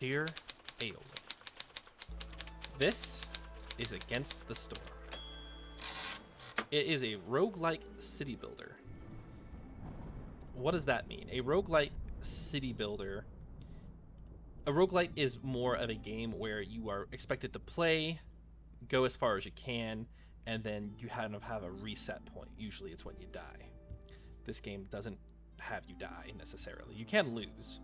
Dear Aioli, this is Against the Storm. It is a roguelike city builder. What does that mean? A roguelike city builder. A roguelike is more of a game where you are expected to play, go as far as you can, and then you kind of have a reset point. Usually it's when you die. This game doesn't have you die necessarily. You can lose,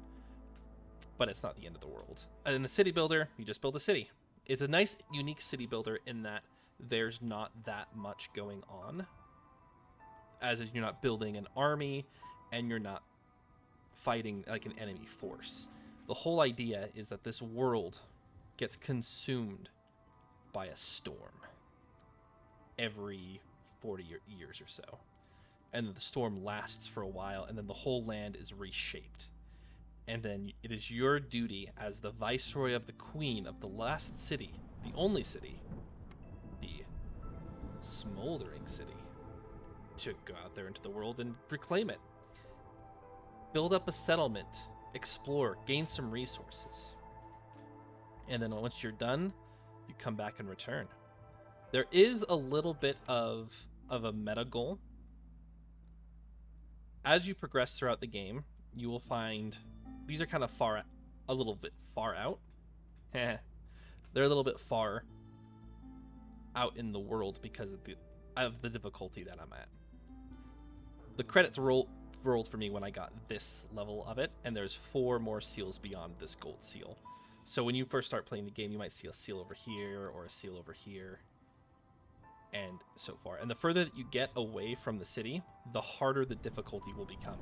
but it's not the end of the world. And in the city builder, you just build a city. It's a nice, unique city builder in that there's not that much going on. As you're not building an army, and you're not fighting like an enemy force. The whole idea is that this world gets consumed by a storm every 40 years or so. And the storm lasts for a while, and then the whole land is reshaped. And then it is your duty as the viceroy of the queen of the last city, the only city, the smoldering city, to go out there into the world and reclaim it. Build up a settlement, explore, gain some resources. And then once you're done, you come back and return. There is a little bit of a meta goal. As you progress throughout the game, you will find these are kind of a little bit far out. They're a little bit far out in the world because of the difficulty that I'm at. The credits rolled for me when I got this level of it, and there's 4 more seals beyond this gold seal. So when you first start playing the game, you might see a seal over here or a seal over here, and so far. And the further that you get away from the city, the harder the difficulty will become.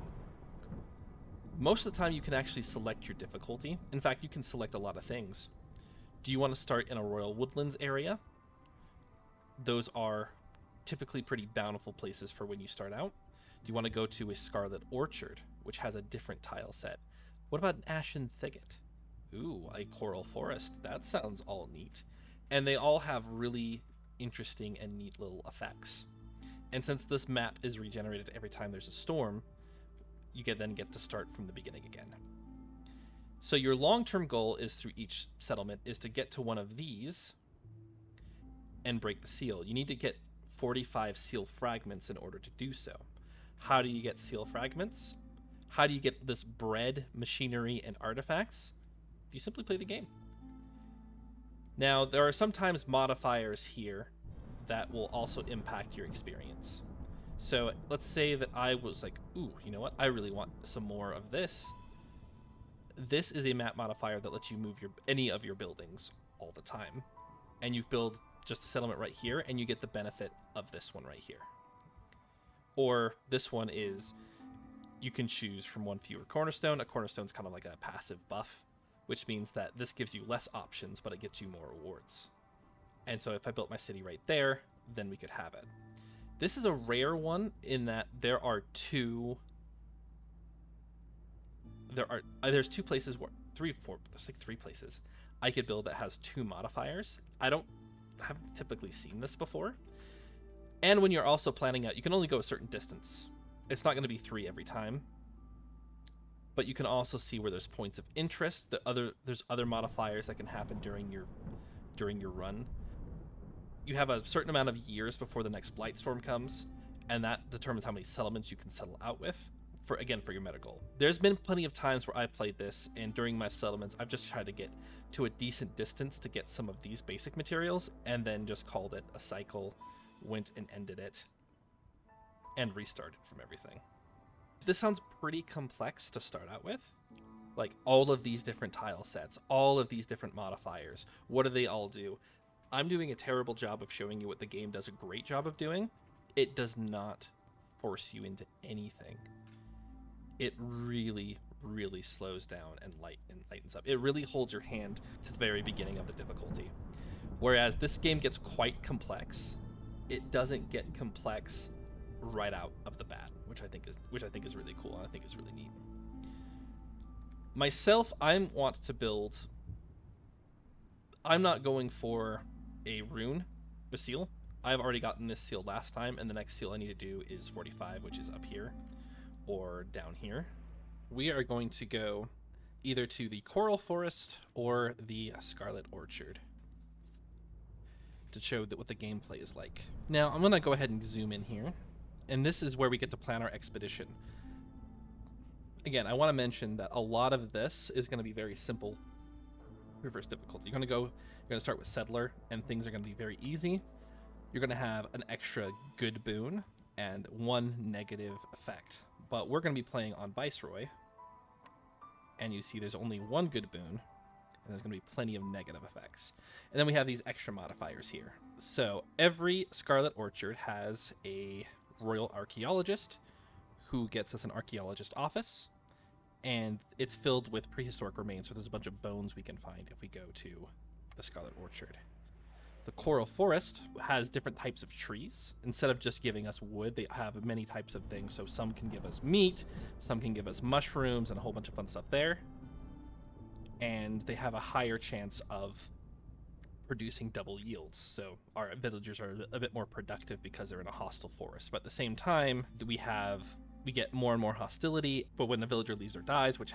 Most of the time, you can actually select your difficulty. In fact, you can select a lot of things. Do you want to start in a Royal Woodlands area? Those are typically pretty bountiful places for when you start out. Do you want to go to a Scarlet Orchard, which has a different tile set? What about an Ashen Thicket? Ooh, a Coral Forest. That sounds all neat. And they all have really interesting and neat little effects. And since this map is regenerated every time there's a storm, you then get to start from the beginning again. So your long-term goal is through each settlement is to get to one of these and break the seal. You need to get 45 seal fragments in order to do so. How do you get seal fragments? How do you get this bread, machinery, and artifacts? You simply play the game. Now, there are sometimes modifiers here that will also impact your experience. So let's say that I was like, ooh, you know what? I really want some more of this. This is a map modifier that lets you move any of your buildings all the time. And you build just a settlement right here, and you get the benefit of this one right here. Or this one is, you can choose from 1 fewer cornerstone. A cornerstone is kind of like a passive buff, which means that this gives you less options, but it gets you more rewards. And so if I built my city right there, then we could have it. This is a rare one in that there's 2 places, there's like 3 places I could build that has 2 modifiers. I haven't typically seen this before. And when you're also planning out, you can only go a certain distance. It's not going to be 3 every time. But you can also see where there's points of interest. There's other modifiers that can happen during your run. You have a certain amount of years before the next blight storm comes, and that determines how many settlements you can settle out with for your meta goal. There's been plenty of times where I've played this, and during my settlements, I've just tried to get to a decent distance to get some of these basic materials, and then just called it a cycle, went and ended it, and restarted from everything. This sounds pretty complex to start out with. Like, all of these different tile sets, all of these different modifiers, what do they all do? I'm doing a terrible job of showing you what the game does a great job of doing. It does not force you into anything. It really, really slows down and lightens up. It really holds your hand to the very beginning of the difficulty. Whereas this game gets quite complex, it doesn't get complex right out of the bat, which I think is really cool and I think is really neat. Myself, I want to build. I'm not going for a rune, a seal. I've already gotten this seal last time, and the next seal I need to do is 45, which is up here or down here. We are going to go either to the Coral Forest or the Scarlet Orchard to show that what the gameplay is like. Now, I'm going to go ahead and zoom in here, and this is where we get to plan our expedition. Again, I want to mention that a lot of this is going to be very simple reverse difficulty. You're going to start with Settler, and things are going to be very easy. You're going to have an extra good boon and one negative effect. But we're going to be playing on Viceroy, and you see there's only one good boon, and there's going to be plenty of negative effects. And then we have these extra modifiers here. So every Scarlet Orchard has a Royal Archaeologist who gets us an Archaeologist office, and it's filled with prehistoric remains, so there's a bunch of bones we can find if we go to the Scarlet Orchard. The Coral Forest has different types of trees. Instead of just giving us wood, they have many types of things. So some can give us meat, some can give us mushrooms, and a whole bunch of fun stuff there. And they have a higher chance of producing double yields. So our villagers are a bit more productive because they're in a hostile forest. But at the same time, we get more and more hostility. But when a villager leaves or dies, which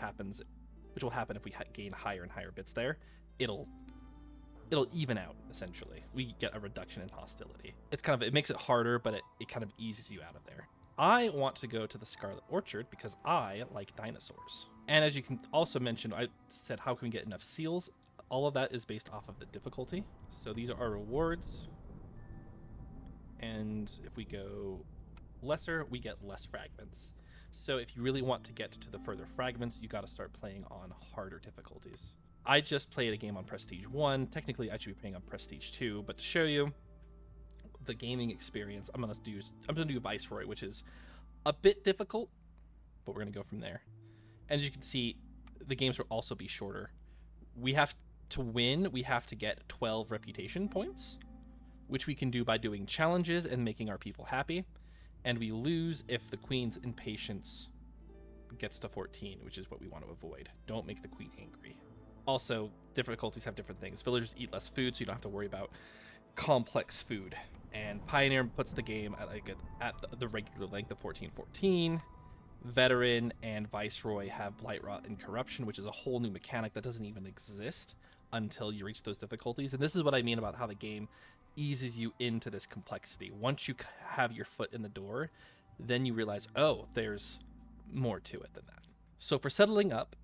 will happen if we gain higher and higher bits there, it'll even out, essentially. We get a reduction in hostility. It makes it harder, but it kind of eases you out of there. I want to go to the Scarlet Orchard because I like dinosaurs. And as you can also mention, I said, how can we get enough seals? All of that is based off of the difficulty. So these are our rewards. And if we go lesser, we get less fragments. So if you really want to get to the further fragments, you got to start playing on harder difficulties. I just played a game on Prestige 1. Technically, I should be playing on Prestige 2, but to show you the gaming experience, I'm gonna do Viceroy, which is a bit difficult, but we're gonna go from there. And as you can see, the games will also be shorter. To win, we have to get 12 reputation points, which we can do by doing challenges and making our people happy. And we lose if the Queen's impatience gets to 14, which is what we want to avoid. Don't make the Queen angry. Also, difficulties have different things. Villagers eat less food, so you don't have to worry about complex food. And Pioneer puts the game at the regular length of 1414. Veteran and Viceroy have Blight Rot and Corruption, which is a whole new mechanic that doesn't even exist until you reach those difficulties. And this is what I mean about how the game eases you into this complexity. Once you have your foot in the door, then you realize, oh, there's more to it than that. So for settling up,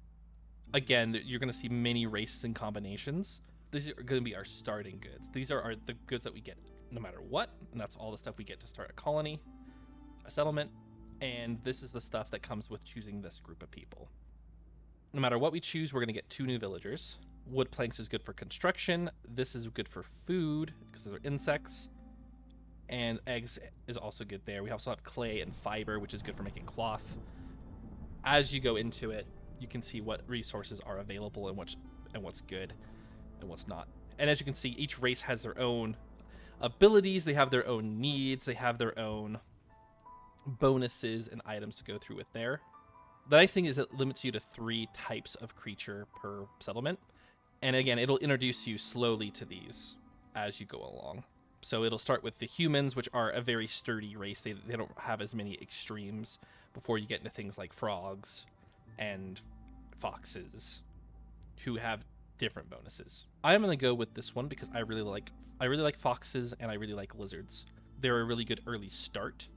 again, you're going to see many races and combinations. These are going to be our starting goods. These are the goods that we get no matter what, and that's all the stuff we get to start a colony, a settlement, and this is the stuff that comes with choosing this group of people. No matter what we choose, we're going to get 2 new villagers. Wood planks is good for construction. This is good for food because they're insects, and eggs is also good there. We also have clay and fiber, which is good for making cloth. As you go into it, you can see what resources are available and what's good and what's not. And as you can see, each race has their own abilities, they have their own needs, they have their own bonuses and items to go through with there. The nice thing is it limits you to 3 types of creature per settlement. And again, it'll introduce you slowly to these as you go along. So it'll start with the humans, which are a very sturdy race. They don't have as many extremes before you get into things like frogs and foxes, who have different bonuses. I'm going to go with this one because I really like foxes and I really like lizards. They're a really good early start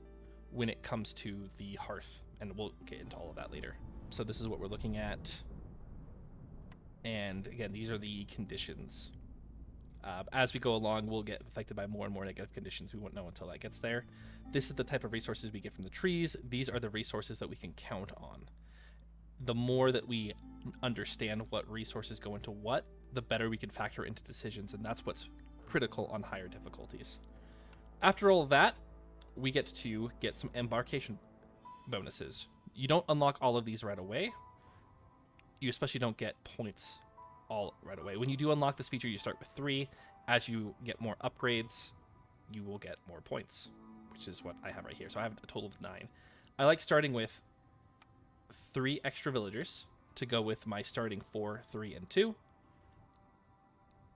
when it comes to the hearth, and we'll get into all of that later. So this is what we're looking at. And again, these are the conditions. As we go along, we'll get affected by more and more negative conditions. We won't know until that gets there. This is the type of resources we get from the trees. These are the resources that we can count on. The more that we understand what resources go into what, the better we can factor into decisions, and that's what's critical on higher difficulties. After all of that, we get to get some embarkation bonuses. You don't unlock all of these right away. You especially don't get points all right away. When you do unlock this feature, you start with 3. As you get more upgrades, you will get more points, which is what I have right here. So I have a total of 9. I like starting with 3 extra villagers to go with my starting 4, 3, and 2.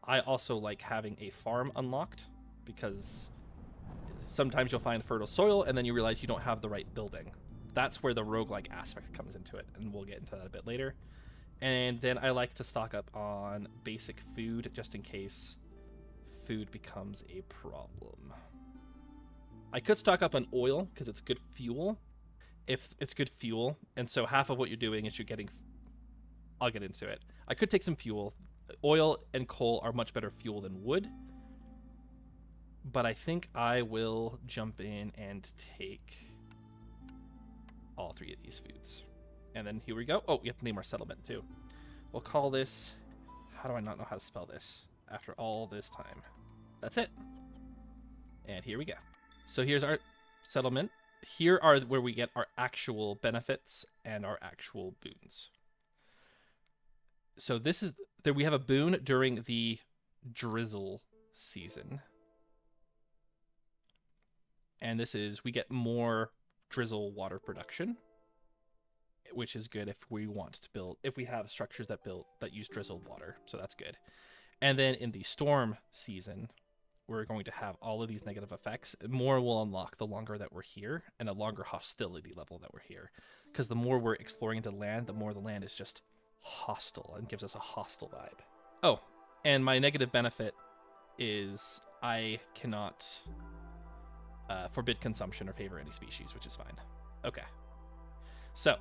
I also like having a farm unlocked because sometimes you'll find fertile soil and then you realize you don't have the right building. That's where the roguelike aspect comes into it, and we'll get into that a bit later. And then I like to stock up on basic food just in case food becomes a problem. I could stock up on oil because it's good fuel. If it's good fuel, and so half of what you're doing is you're getting... I'll get into it. I could take some fuel. Oil and coal are much better fuel than wood. But I think I will jump in and take all 3 of these foods. And then here we go. Oh, we have to name our settlement too. We'll call this... How do I not know how to spell this after all this time? That's it. And here we go. So here's our settlement. Here are where we get our actual benefits and our actual boons. So this is... There we have a boon during the drizzle season. And this is... We get more drizzle water production, which is good if we want to build... If we have structures that use drizzled water. So that's good. And then in the storm season... We're going to have all of these negative effects. More will unlock the longer that we're here, and a longer hostility level that we're here. Because the more we're exploring into land, the more the land is just hostile and gives us a hostile vibe. Oh, and my negative benefit is I cannot forbid consumption or favor any species, which is fine. Okay. So,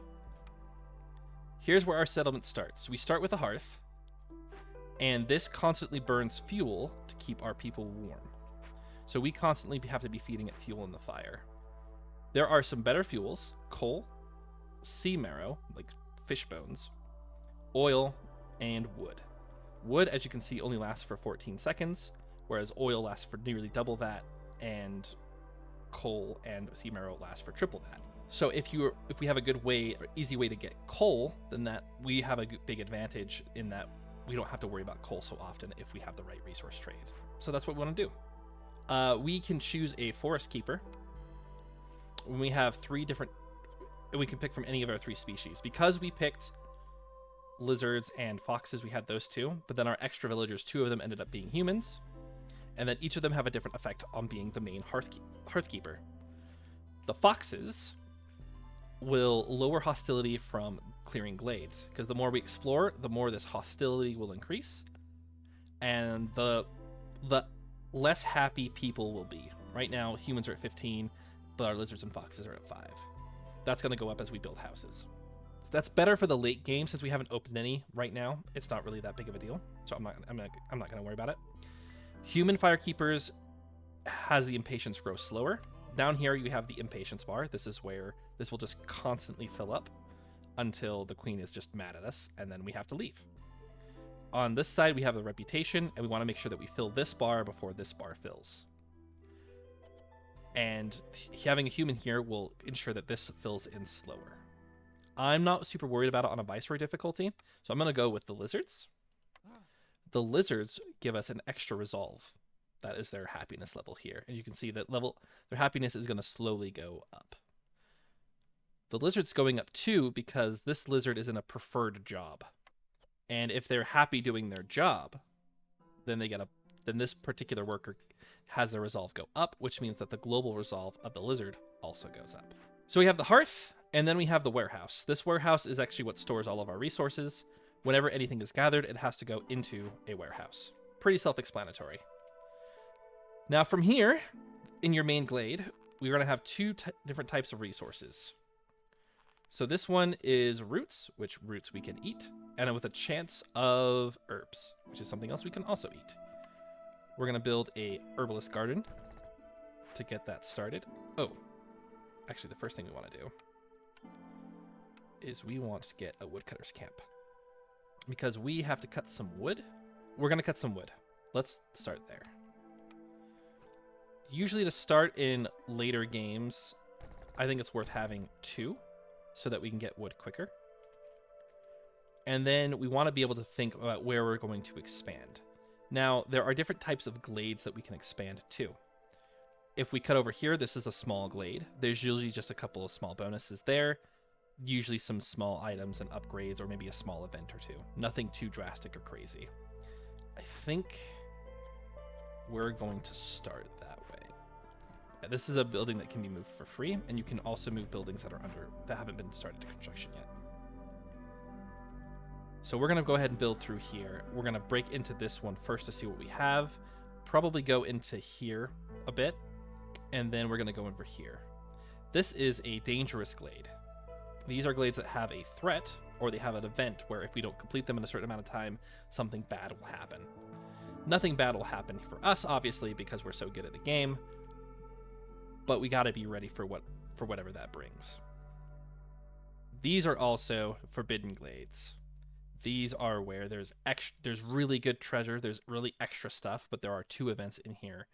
here's where our settlement starts. We start with a hearth. And this constantly burns fuel to keep our people warm. So we constantly have to be feeding it fuel in the fire. There are some better fuels: coal, sea marrow, like fish bones, oil, and wood. Wood, as you can see, only lasts for 14 seconds, whereas oil lasts for nearly double that, and coal and sea marrow last for triple that. So if we have a good way, or easy way to get coal, then that we have a big advantage in that we don't have to worry about coal so often if we have the right resource trade. So that's what we want to do. We can choose a forest keeper. We have 3 different... We can pick from any of our 3 species. Because we picked lizards and foxes, we had those 2. But then our extra villagers, 2 of them ended up being humans. And then each of them have a different effect on being the main hearthkeeper. The foxes will lower hostility from clearing glades, because the more we explore, the more this hostility will increase, and the less happy people will be. Right now, humans are at 15, but our lizards and foxes are at 5. That's going to go up as we build houses. So that's better for the late game, since we haven't opened any right now. It's not really that big of a deal, so I'm not going to worry about it. Human firekeepers has the impatience grow slower. Down here, you have the impatience bar. This is where this will just constantly fill up until the queen is just mad at us, and then we have to leave. On this side, we have the reputation, and we want to make sure that we fill this bar before this bar fills. And having a human here will ensure that this fills in slower. I'm not super worried about it on a Viceroy difficulty, so I'm going to go with the lizards. The lizards give us an extra resolve. That is their happiness level here. And you can see that their happiness is going to slowly go up. The lizard's going up too because this lizard is in a preferred job. And if they're happy doing their job, then then this particular worker has their resolve go up, which means that the global resolve of the lizard also goes up. So we have the hearth, and then we have the warehouse. This warehouse is actually what stores all of our resources. Whenever anything is gathered, it has to go into a warehouse. Pretty self-explanatory. Now from here, in your main glade, we're going to have 2 different types of resources. So this one is roots, which roots we can eat, and with a chance of herbs, which is something else we can also eat. We're going to build a herbalist garden to get that started. Oh, actually the first thing we want to do is we want to get a woodcutter's camp. Because we have to cut some wood. We're going to cut some wood. Let's start there. Usually to start in later games, I think it's worth having 2 so that we can get wood quicker. And then we want to be able to think about where we're going to expand. Now, there are different types of glades that we can expand to. If we cut over here, this is a small glade. There's usually just a couple of small bonuses there. Usually some small items and upgrades, or maybe a small event or 2. Nothing too drastic or crazy. I think we're going to start that way. This is a building that can be moved for free, and you can also move buildings that haven't been started to construction yet. So we're going to go ahead and build through here. We're going to break into this one first to see what we have. Probably go into here a bit. And then we're going to go over here. This is a dangerous glade. These are glades that have a threat, or they have an event where if we don't complete them in a certain amount of time, something bad will happen. Nothing bad will happen for us, obviously, because we're so good at the game. But we got to be ready for whatever that brings. These are also forbidden glades. These are where there's really good treasure, there's really extra stuff, but there are 2 events in here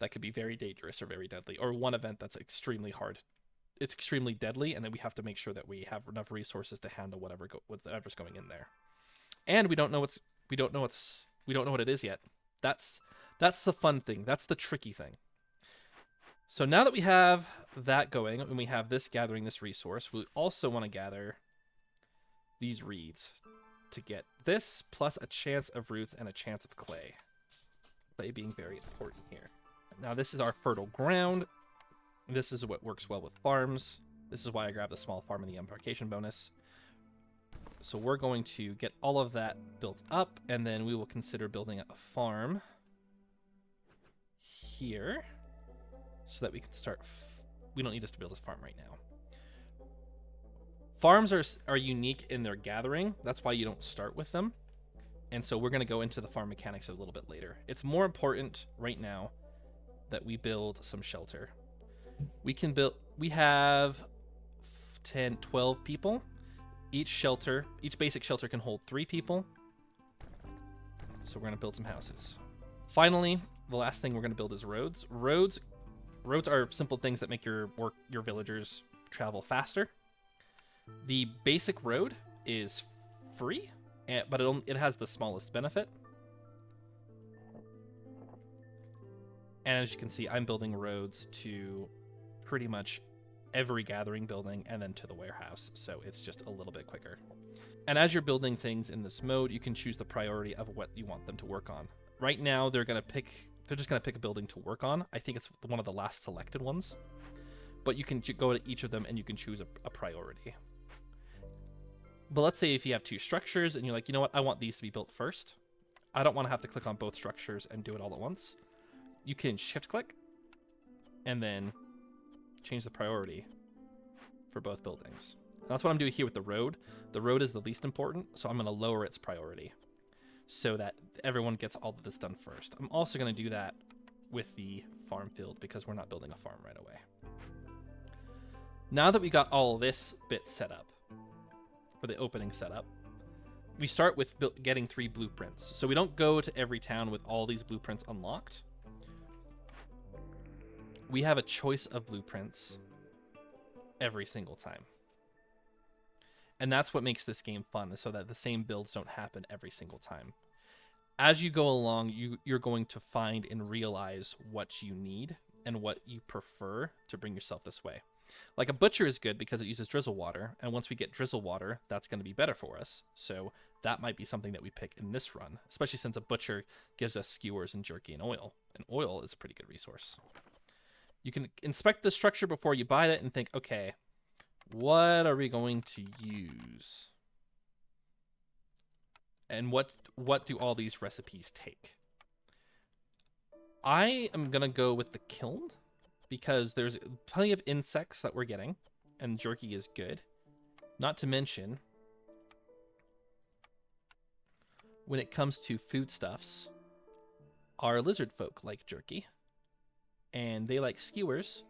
that could be very dangerous or very deadly, or one event that's extremely hard. It's extremely deadly, and then we have to make sure that we have enough resources to handle whatever's going in there. And we don't know what it is yet. That's the fun thing. That's the tricky thing. So now that we have that going, and we have this gathering this resource, we also want to gather these reeds to get this, plus a chance of roots and a chance of clay. Clay being very important here. Now this is our fertile ground. This is what works well with farms. This is why I grabbed the small farm and the embarkation bonus. So we're going to get all of that built up, and then we will consider building a farm here so that we can start. We don't need us to build this farm right now. Farms are unique in their gathering. That's why you don't start with them. And so we're going to go into the farm mechanics a little bit later. It's more important right now that we build some shelter. We have 10, 12 people. Each basic shelter can hold 3 people. So we're going to build some houses. Finally, the last thing we're going to build is roads. Roads are simple things that make your villagers travel faster. The basic road is free, but it has the smallest benefit. And as you can see, I'm building roads to pretty much every gathering building and then to the warehouse, so it's just a little bit quicker. And as you're building things in this mode, you can choose the priority of what you want them to work on. Right now, they're just gonna pick a building to work on. I think it's one of the last selected ones, but you can go to each of them and you can choose a priority. But let's say if you have 2 structures and you're like, you know what, I want these to be built first. I don't want to have to click on both structures and do it all at once. You can shift click and then change the priority for both buildings. And that's what I'm doing here with the road. The road is the least important, so I'm going to lower its priority so that everyone gets all of this done first. I'm also going to do that with the farm field because we're not building a farm right away. Now that we got all this bit set up for the opening setup, we start with getting 3 blueprints. So we don't go to every town with all these blueprints unlocked. We have a choice of blueprints every single time. And that's what makes this game fun, so that the same builds don't happen every single time. As you go along, you're going to find and realize what you need and what you prefer to bring yourself this way. Like a butcher is good because it uses drizzle water, and once we get drizzle water, that's going to be better for us. So that might be something that we pick in this run, especially since a butcher gives us skewers and jerky and oil. And oil is a pretty good resource. You can inspect the structure before you buy it and think, okay, what are we going to use? And what do all these recipes take? I am going to go with the kiln because there's plenty of insects that we're getting, and jerky is good. Not to mention, when it comes to foodstuffs, our lizard folk like jerky, and they like skewers,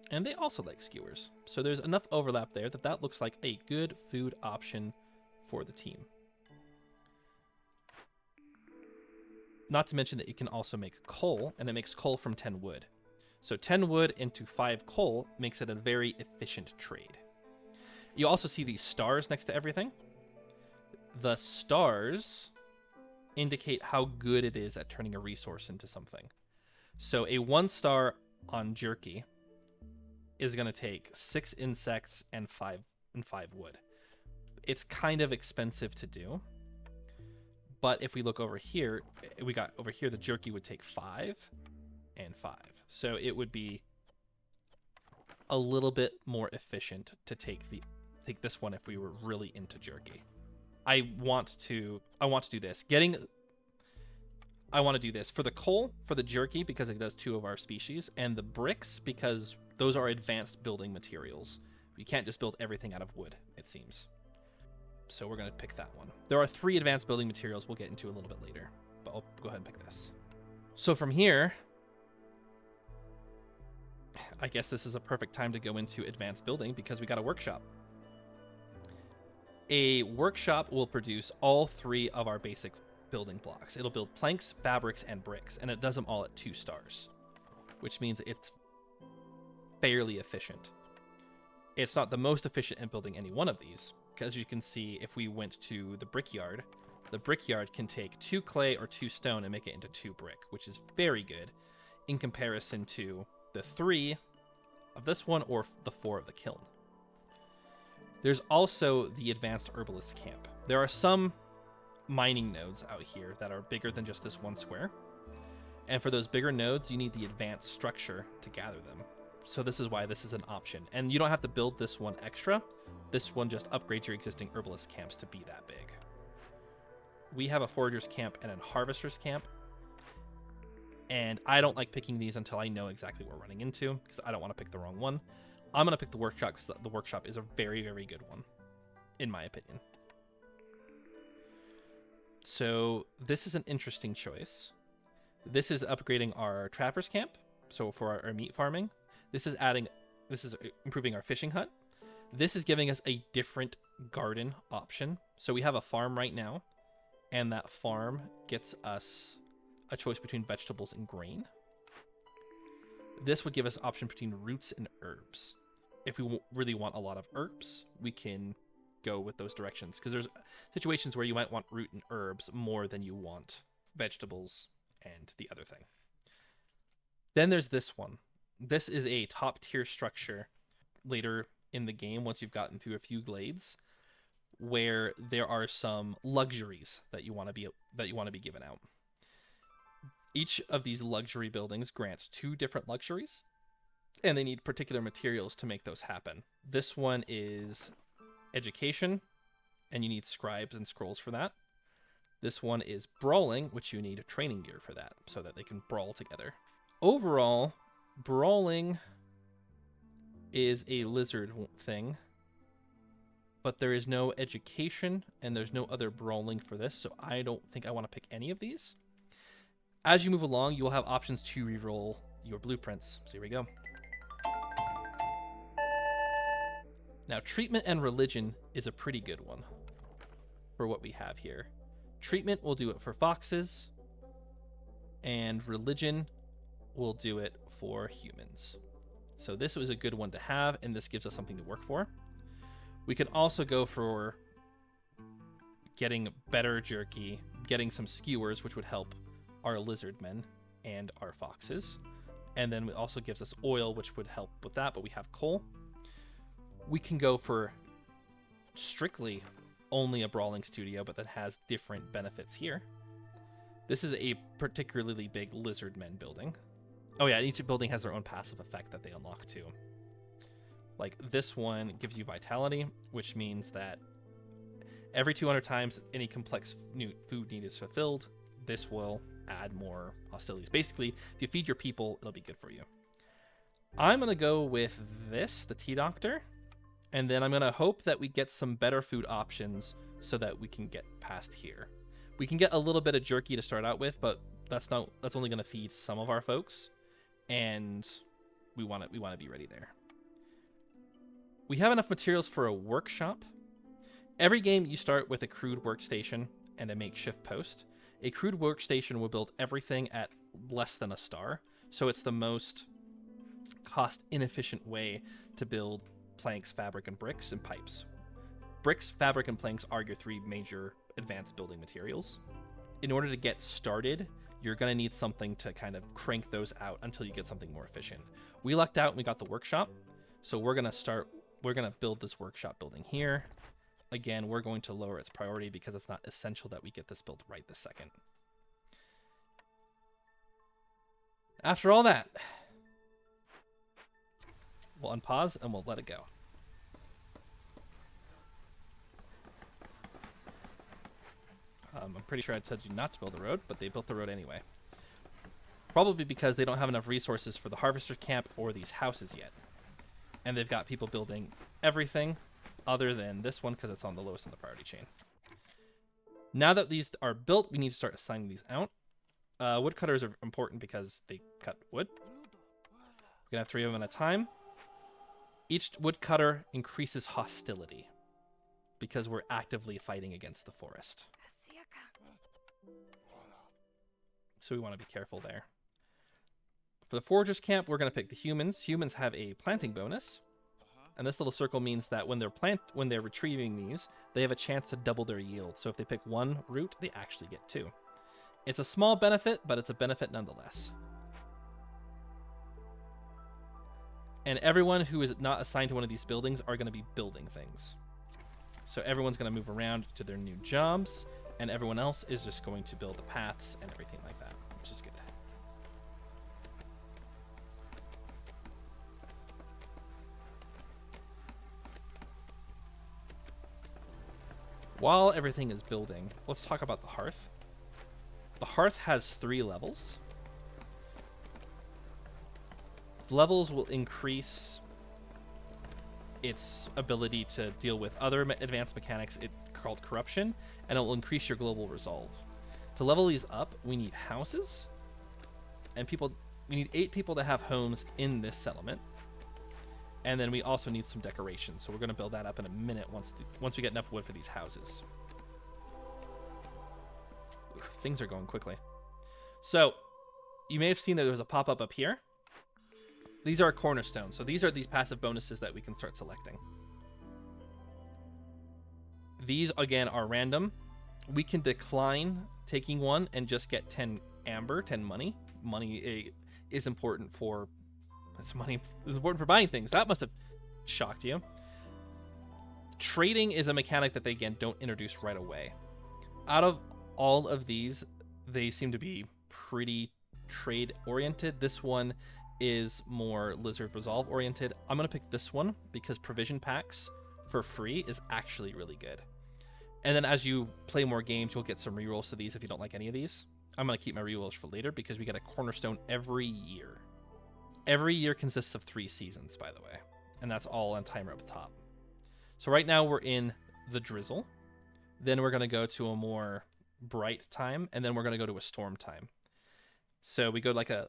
and they also like skewers. So there's enough overlap there that looks like a good food option for the team. Not to mention that you can also make coal, and it makes coal from 10 wood. So 10 wood into 5 coal makes it a very efficient trade. You also see these stars next to everything. The stars indicate how good it is at turning a resource into something. So a 1 star on jerky is going to take 6 insects and 5 wood. It's kind of expensive to do. But if we look over here, the jerky would take 5 and 5. So it would be a little bit more efficient to take this one if we were really into jerky. I want to do this. I want to do this for the coal, for the jerky, because it does 2 of our species, and the bricks, because those are advanced building materials. You can't just build everything out of wood, it seems. So we're going to pick that one. There are 3 advanced building materials we'll get into a little bit later, but I'll go ahead and pick this. So from here, I guess this is a perfect time to go into advanced building because we got a workshop. A workshop will produce all 3 of our basic building blocks. It'll build planks, fabrics, and bricks, and it does them all at 2 stars, which means it's fairly efficient. It's not the most efficient in building any one of these, because you can see if we went to the brickyard can take 2 clay or 2 stone and make it into 2 brick, which is very good in comparison to the 3 of this one or the 4 of the kiln. There's also the advanced herbalist camp. There are some mining nodes out here that are bigger than just this 1 square. And for those bigger nodes, you need the advanced structure to gather them. So this is why this is an option. And you don't have to build this one extra. This one just upgrades your existing herbalist camps to be that big. We have a forager's camp and a harvester's camp. And I don't like picking these until I know exactly what we're running into, because I don't want to pick the wrong one. I'm going to pick the workshop because the workshop is a very, very good one, in my opinion. So this is an interesting choice. This is upgrading our trapper's camp, so for our meat farming. This is improving our fishing hut. This is giving us a different garden option. So we have a farm right now, and that farm gets us a choice between vegetables and grain. This would give us option between roots and herbs. If we really want a lot of herbs, we can go with those directions, because there's situations where you might want root and herbs more than you want vegetables and the other thing. Then there's this one. This is a top tier structure later in the game, once you've gotten through a few glades, where there are some luxuries that you want to be given out. Each of these luxury buildings grants 2 different luxuries, and they need particular materials to make those happen. This one is education, and you need scribes and scrolls for that. This one is brawling, which you need training gear for that, so that they can brawl together. Overall, brawling is a lizard thing, but there is no education, and there's no other brawling for this, so I don't think I want to pick any of these. As you move along, you will have options to reroll your blueprints. So here we go. Now, treatment and religion is a pretty good one for what we have here. Treatment will do it for foxes, and religion will do it for humans. So this was a good one to have, and this gives us something to work for. We can also go for getting better jerky, getting some skewers, which would help our lizard men and our foxes. And then it also gives us oil, which would help with that, but we have coal. We can go for strictly only a brawling studio, but that has different benefits here. This is a particularly big lizard men building. Oh yeah, each building has their own passive effect that they unlock too. Like this one gives you vitality, which means that every 200 times any complex new food need is fulfilled, this will add more hostilities. Basically, if you feed your people, it'll be good for you. I'm going to go with this, the Tea Doctor, and then I'm going to hope that we get some better food options so that we can get past here. We can get a little bit of jerky to start out with, but that's only going to feed some of our folks, and we want to be ready there. We have enough materials for a workshop. Every game you start with a crude workstation and a makeshift post. A crude workstation will build everything at less than a star, so it's the most cost inefficient way to build planks, fabric, and bricks and pipes. Bricks, fabric, and planks are your 3 major advanced building materials. In order to get started, you're going to need something to kind of crank those out until you get something more efficient. We lucked out and we got the workshop, so we're going to build this workshop building here. Again, we're going to lower its priority because it's not essential that we get this built right this second. After all that, we'll unpause and we'll let it go. I'm pretty sure I told you not to build the road, but they built the road anyway. Probably because they don't have enough resources for the harvester camp or these houses yet. And they've got people building everything other than this one because it's on the lowest in the priority chain. Now that these are built, we need to start assigning these out. Woodcutters are important because they cut wood. We're going to have 3 of them at a time. Each woodcutter increases hostility because we're actively fighting against the forest. So we want to be careful there. For the foragers camp, we're going to pick the humans. Humans have a planting bonus. And this little circle means that when they're retrieving these, they have a chance to double their yield. So if they pick 1 root, they actually get 2. It's a small benefit, but it's a benefit nonetheless. And everyone who is not assigned to one of these buildings are going to be building things. So everyone's going to move around to their new jobs, and everyone else is just going to build the paths and everything like that, which is good. While everything is building, let's talk about the hearth. The hearth has 3 levels. The levels will increase its ability to deal with other advanced mechanics called corruption, and it will increase your global resolve. To level these up, we need houses, and we need 8 people to have homes in this settlement. And then we also need some decorations, so we're going to build that up in a minute once we get enough wood for these houses. Ooh, things are going quickly. So, you may have seen that there was a pop-up up here. These are cornerstones, so these are these passive bonuses that we can start selecting. These, again, are random. We can decline taking one and just get 10 amber, 10 money. Money is important for... Money is important for buying things. That must have shocked you. Trading is a mechanic that they, again, don't introduce right away. Out of all of these, they seem to be pretty trade-oriented. This one is more Lizard Resolve-oriented. I'm going to pick this one because provision packs for free is actually really good. And then as you play more games, you'll get some rerolls to these if you don't like any of these. I'm going to keep my rerolls for later because we get a cornerstone every year. Every year consists of 3 seasons, by the way, and that's all on timer up top. So right now we're in the drizzle. Then we're going to go to a more bright time, and then we're going to go to a storm time. So we go like a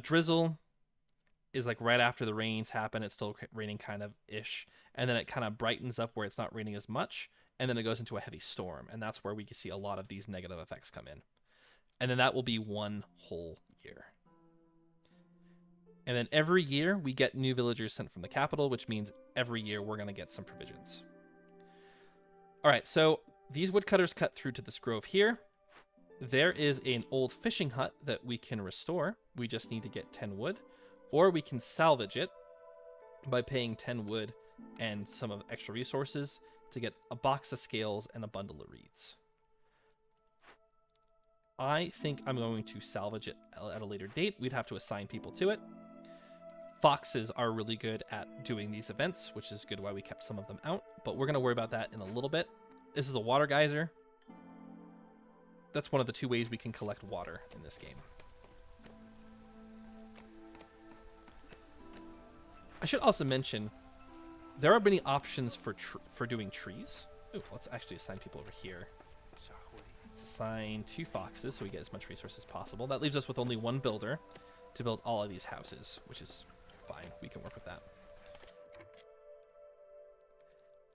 drizzle is like right after the rains happen. It's still raining kind of ish, and then it kind of brightens up where it's not raining as much, and then it goes into a heavy storm, and that's where we can see a lot of these negative effects come in. And then that will be 1 whole year. And then every year we get new villagers sent from the capital, which means every year we're going to get some provisions. All right, so these woodcutters cut through to this grove here. There is an old fishing hut that we can restore. We just need to get 10 wood, or we can salvage it by paying 10 wood and some of extra resources to get a box of scales and a bundle of reeds. I think I'm going to salvage it at a later date. We'd have to assign people to it. Foxes are really good at doing these events, which is good why we kept some of them out, but we're going to worry about that in a little bit. This is a water geyser. That's one of the 2 ways we can collect water in this game. I should also mention, there are many options for doing trees. Ooh, let's actually assign people over here. Let's assign 2 foxes so we get as much resources as possible. That leaves us with only 1 builder to build all of these houses, which is fine. We can work with that.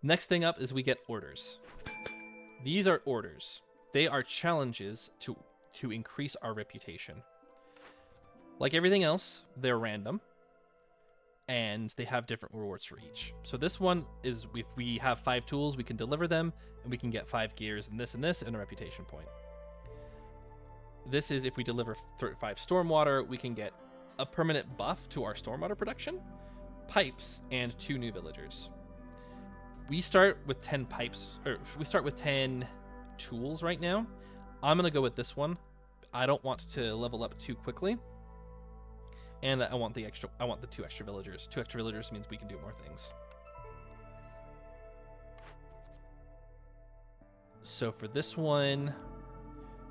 Next thing up is we get orders. These are orders. They are challenges to increase our reputation. Like everything else, they're random, and they have different rewards for each. So this one is, if we have 5 tools, we can deliver them, and we can get 5 gears and this, and a reputation point. This is if we deliver 5 stormwater, we can get a permanent buff to our stormwater production, pipes, and 2 new villagers. We start with 10 pipes, or we start with 10 tools right now. I'm going to go with this one. I don't want to level up too quickly. And I want the 2 extra villagers. 2 extra villagers means we can do more things. So for this one,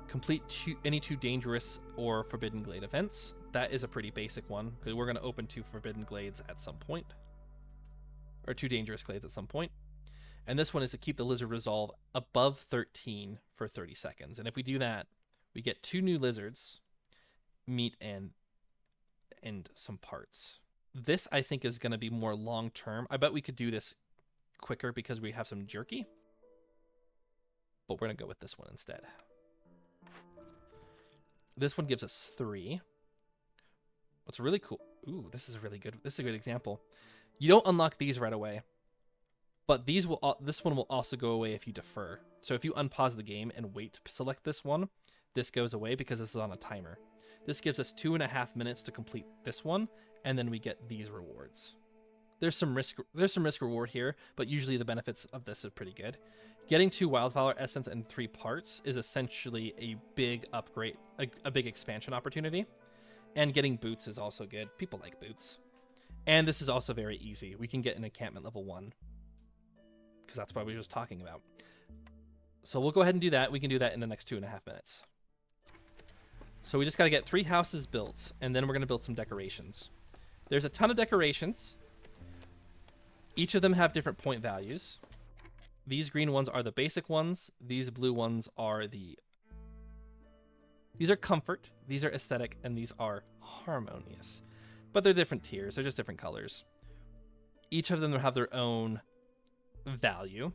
Complete any 2 dangerous or forbidden glade events. That is a pretty basic one, because we're going to open 2 forbidden glades at some point. Or 2 dangerous glades at some point. And this one is to keep the lizard resolve above 13 for 30 seconds. And if we do that, we get 2 new lizards, meat, and some parts. This, I think, is going to be more long-term. I bet we could do this quicker because we have some jerky. But we're going to go with this one instead. This one gives us 3. What's really cool... Ooh, this is really good. This is a good example. You don't unlock these right away. But these will. This one will also go away if you defer. So if you unpause the game and wait to select this one, this goes away because this is on a timer. This gives us 2.5 minutes to complete this one, and then we get these rewards. There's some risk reward here, but usually the benefits of this are pretty good. Getting 2 wildflower essence and 3 parts is essentially a big upgrade, a big expansion opportunity. And getting boots is also good. People like boots. And this is also very easy. We can get an encampment level 1. Because that's what we were just talking about. So we'll go ahead and do that. We can do that in the next 2.5 minutes. So we just got to get 3 houses built, and then we're going to build some decorations. There's a ton of decorations. Each of them have different point values. These green ones are the basic ones. These blue ones are these are comfort, these are aesthetic, and these are harmonious. But they're different tiers. They're just different colors. Each of them have their own value.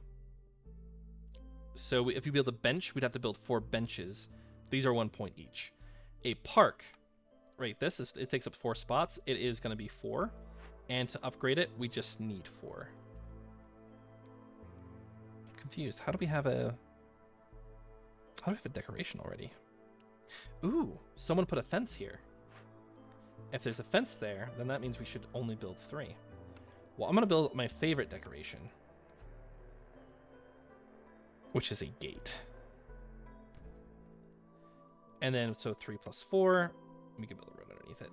So if we build a bench, we'd have to build 4 benches. These are 1 point each. A park, right? It takes up 4 spots. It is going to be 4, and to upgrade it, we just need 4. I'm confused. How do we have a decoration already? Ooh, someone put a fence here. If there's a fence there, then that means we should only build 3. Well, I'm going to build my favorite decoration, which is a gate. And then, so 3 plus 4, we can build a road underneath it.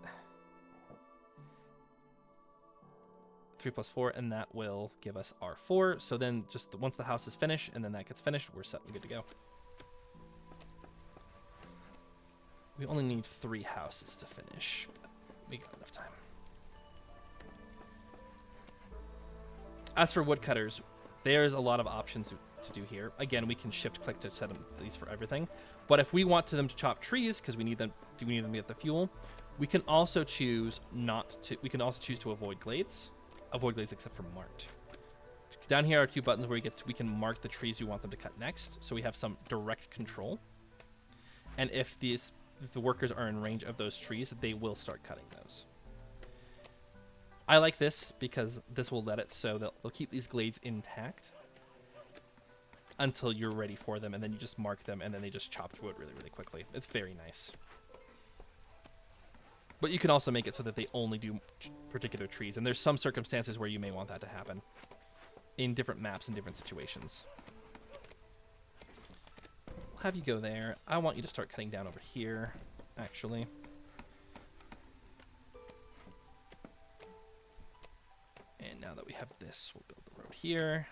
3 plus 4, and that will give us our 4. So then, just once the house is finished, and then that gets finished, we're set and good to go. We only need 3 houses to finish, but we got enough time. As for woodcutters, there's a lot of options to do here. Again, we can shift click to set them these for everything. But if we want them to chop trees because we need them to get the fuel, we can also choose to avoid glades. Avoid glades except for marked. Down here are 2 buttons where we can mark the trees we want them to cut next, so we have some direct control. And if the workers are in range of those trees, they will start cutting those. I like this because this will let it so they'll keep these glades intact until you're ready for them, and then you just mark them, and then they just chop through it really, really quickly. It's very nice. But you can also make it so that they only do particular trees, and there's some circumstances where you may want that to happen in different maps and different situations. I'll have you go there. I want you to start cutting down over here, actually. And now that we have this, we'll build the road here.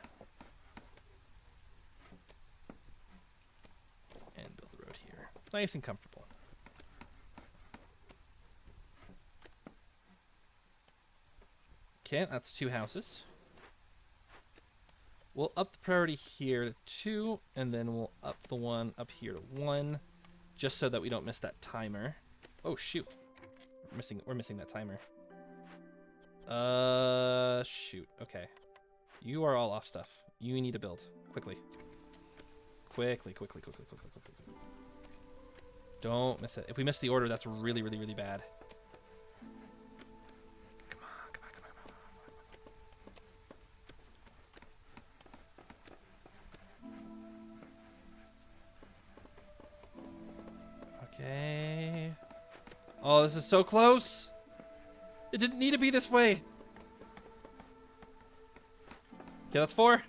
And build the road here. Nice and comfortable. Okay, that's 2 houses. We'll up the priority here to 2, and then we'll up the one up here to 1, just so that we don't miss that timer. Oh shoot, we're missing that timer. Shoot. Okay, you are all off stuff. You need to build quickly. Quickly. Don't miss it. If we miss the order, that's really, really, really bad. Come on. Okay. Oh, this is so close. It didn't need to be this way. Okay, that's 4.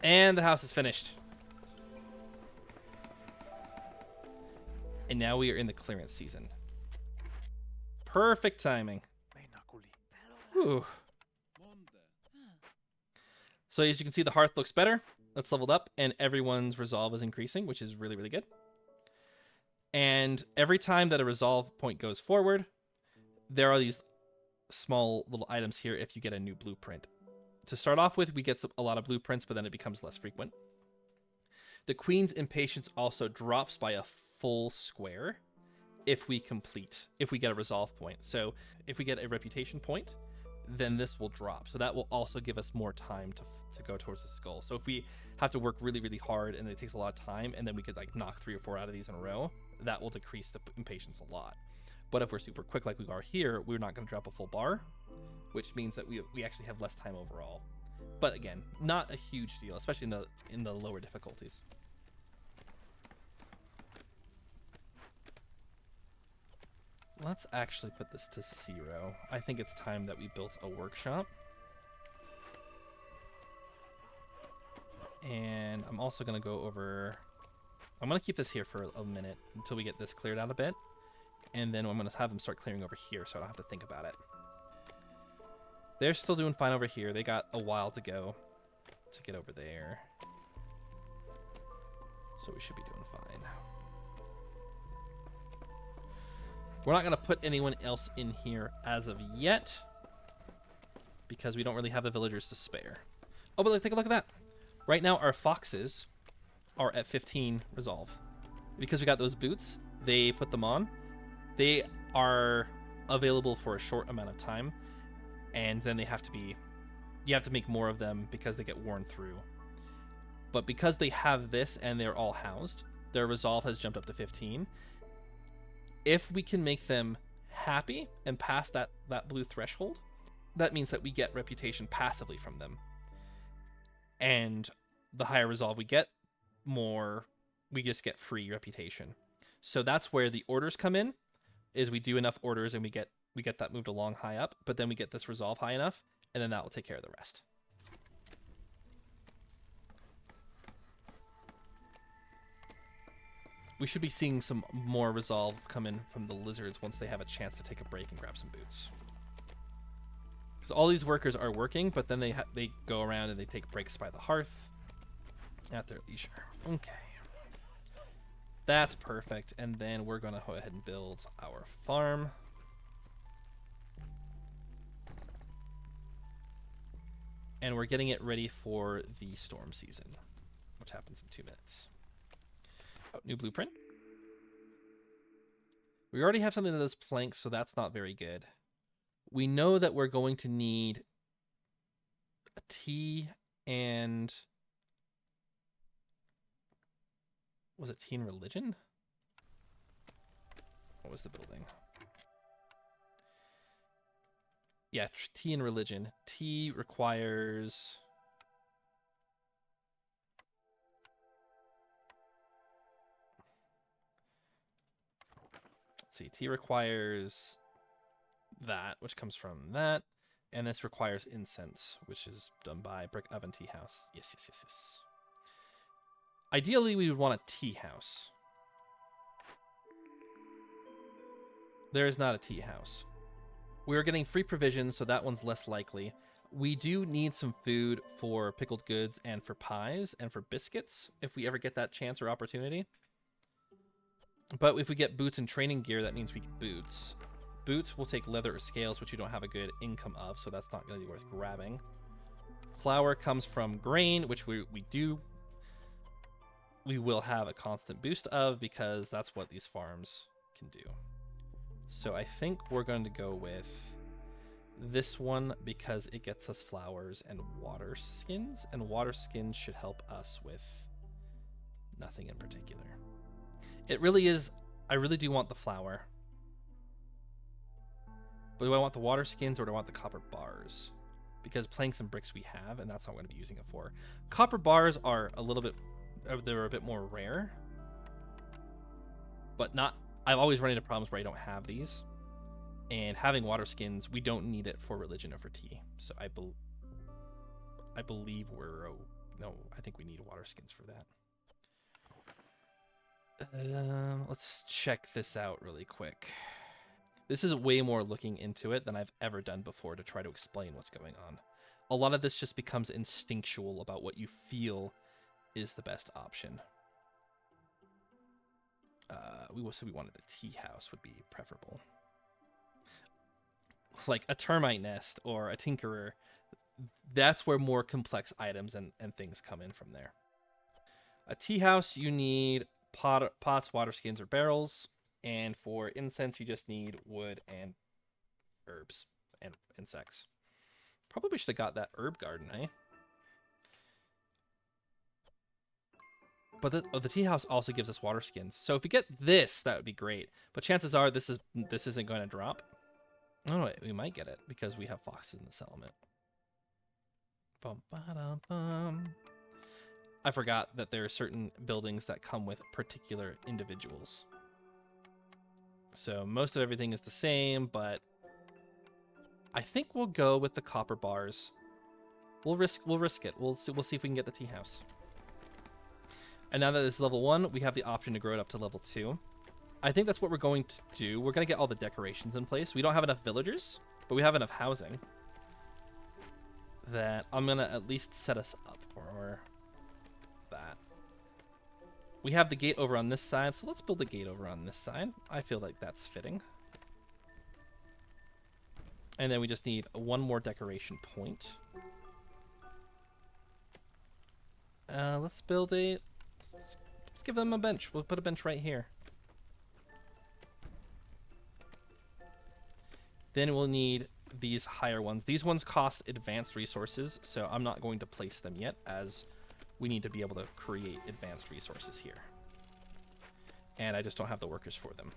And the house is finished. And now we are in the clearance season. Perfect timing. Whew. So as you can see, the hearth looks better. That's leveled up, and everyone's resolve is increasing, which is really, really good. And every time that a resolve point goes forward, there are these small little items here if you get a new blueprint. To start off with, we get a lot of blueprints, but then it becomes less frequent. The Queen's Impatience also drops by a full square if we get a resolve point. So if we get a reputation point, then this will drop. So that will also give us more time to go towards the skull. So if we have to work really, really hard and it takes a lot of time, and then we could like knock 3 or 4 out of these in a row, that will decrease the impatience a lot. But if we're super quick like we are here, we're not going to drop a full bar, which means that we actually have less time overall. But again, not a huge deal, especially in the lower difficulties. Let's actually put this to 0. I think it's time that we built a workshop. And I'm also going to go over... I'm going to keep this here for a minute until we get this cleared out a bit. And then I'm going to have them start clearing over here so I don't have to think about it. They're still doing fine over here. They got a while to go to get over there. So we should be doing fine. We're not going to put anyone else in here as of yet because we don't really have the villagers to spare. Oh, but take a look at that. Right now, our foxes are at 15 resolve. Because we got those boots, they put them on. They are available for a short amount of time, and then you have to make more of them because they get worn through. But because they have this and they're all housed, their resolve has jumped up to 15. If we can make them happy and pass that blue threshold, that means that we get reputation passively from them. And the higher resolve we get, more we just get free reputation. So that's where the orders come in, is we do enough orders and we get that moved along high up, but then we get this resolve high enough, and then that will take care of the rest. We should be seeing some more resolve come in from the lizards once they have a chance to take a break and grab some boots. Because all these workers are working, but then they go around and they take breaks by the hearth at their leisure. Okay. That's perfect. And then we're going to go ahead and build our farm. And we're getting it ready for the storm season, which happens in 2 minutes. Oh, new blueprint. We already have something that does planks, so that's not very good. We know that we're going to need a tea and... Was it tea and religion? What was the building? Yeah, tea and religion. Tea requires... Let's see, tea requires that, which comes from that. And this requires incense, which is done by Brick Oven Tea House. Yes. Ideally, we would want a tea house. There is not a tea house. We are getting free provisions, so that one's less likely. We do need some food for pickled goods and for pies and for biscuits, if we ever get that chance or opportunity. But if we get boots and training gear, that means we get boots. Boots will take leather or scales, which you don't have a good income of, so that's not going to be worth grabbing. Flour comes from grain, which we will have a constant boost of because that's what these farms can do. So I think we're going to go with this one because it gets us flowers and water skins, and water skins should help us with nothing in particular. It really is, I really do want the flour. But do I want the water skins or do I want the copper bars? Because planks and bricks we have, and that's what I'm going to be using it for. Copper bars are they're a bit more rare. But I've always run into problems where I don't have these. And having water skins, we don't need it for religion or for tea. So I believe I think we need water skins for that. Let's check this out really quick. This is way more looking into it than I've ever done before to try to explain what's going on. A lot of this just becomes instinctual about what you feel is the best option. We said we wanted a tea house would be preferable. Like a termite nest or a tinkerer. That's where more complex items and things come in from there. A tea house, you need pots, water skins, or barrels. And for incense, you just need wood and herbs and insects. Probably should have got that herb garden, eh? But the tea house also gives us water skins. So if we get this, that would be great. But chances are this isn't going to drop. Oh no, we might get it because we have foxes in the settlement. Bum, ba-dum, bum. I forgot that there are certain buildings that come with particular individuals. So most of everything is the same, but I think we'll go with the copper bars. We'll risk it. We'll see if we can get the tea house. And now that it's level 1, we have the option to grow it up to level 2. I think that's what we're going to do. We're going to get all the decorations in place. We don't have enough villagers, but we have enough housing that I'm going to at least set us up for that. We have the gate over on this side, so let's build a gate over on this side. I feel like that's fitting. And then we just need one more decoration point. Let's build a... Let's give them a bench. We'll put a bench right here. Then we'll need these higher ones. These ones cost advanced resources, so I'm not going to place them yet, as we need to be able to create advanced resources here. And I just don't have the workers for them.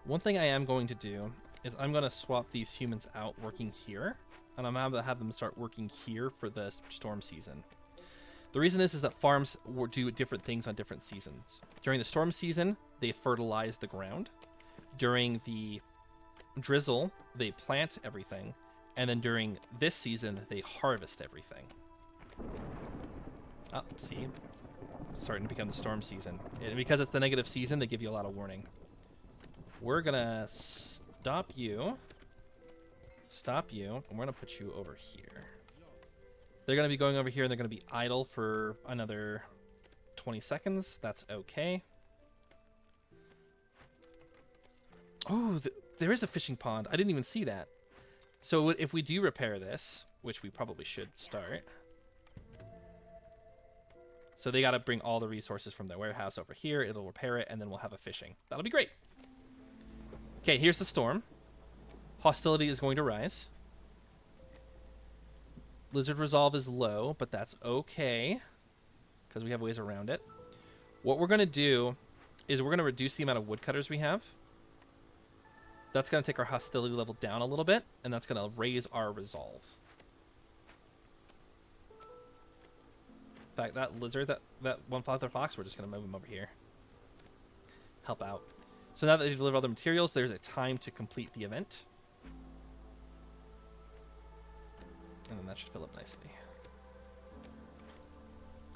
One thing I am going to do is I'm going to swap these humans out working here, and I'm going to have them start working here for the storm season. The reason is that farms do different things on different seasons. During the storm season, they fertilize the ground. During the drizzle, they plant everything. And then during this season, they harvest everything. Oh, see? It's starting to become the storm season. And because it's the negative season, they give you a lot of warning. We're going to stop you, and we're going to put you over here. They're going to be going over here, and they're going to be idle for another 20 seconds. That's okay. Oh, there is a fishing pond. I didn't even see that. So if we do repair this, which we probably should start. So they got to bring all the resources from their warehouse over here. It'll repair it, and then we'll have a fishing. That'll be great. Okay, here's the storm. Hostility is going to rise. Lizard resolve is low, but that's okay, because we have ways around it. What we're going to do is we're going to reduce the amount of woodcutters we have. That's going to take our hostility level down a little bit, and that's going to raise our resolve. In fact, that lizard, that one father fox, we're just going to move him over here. Help out. So now that they've delivered all the materials, there's a time to complete the event. And then that should fill up nicely.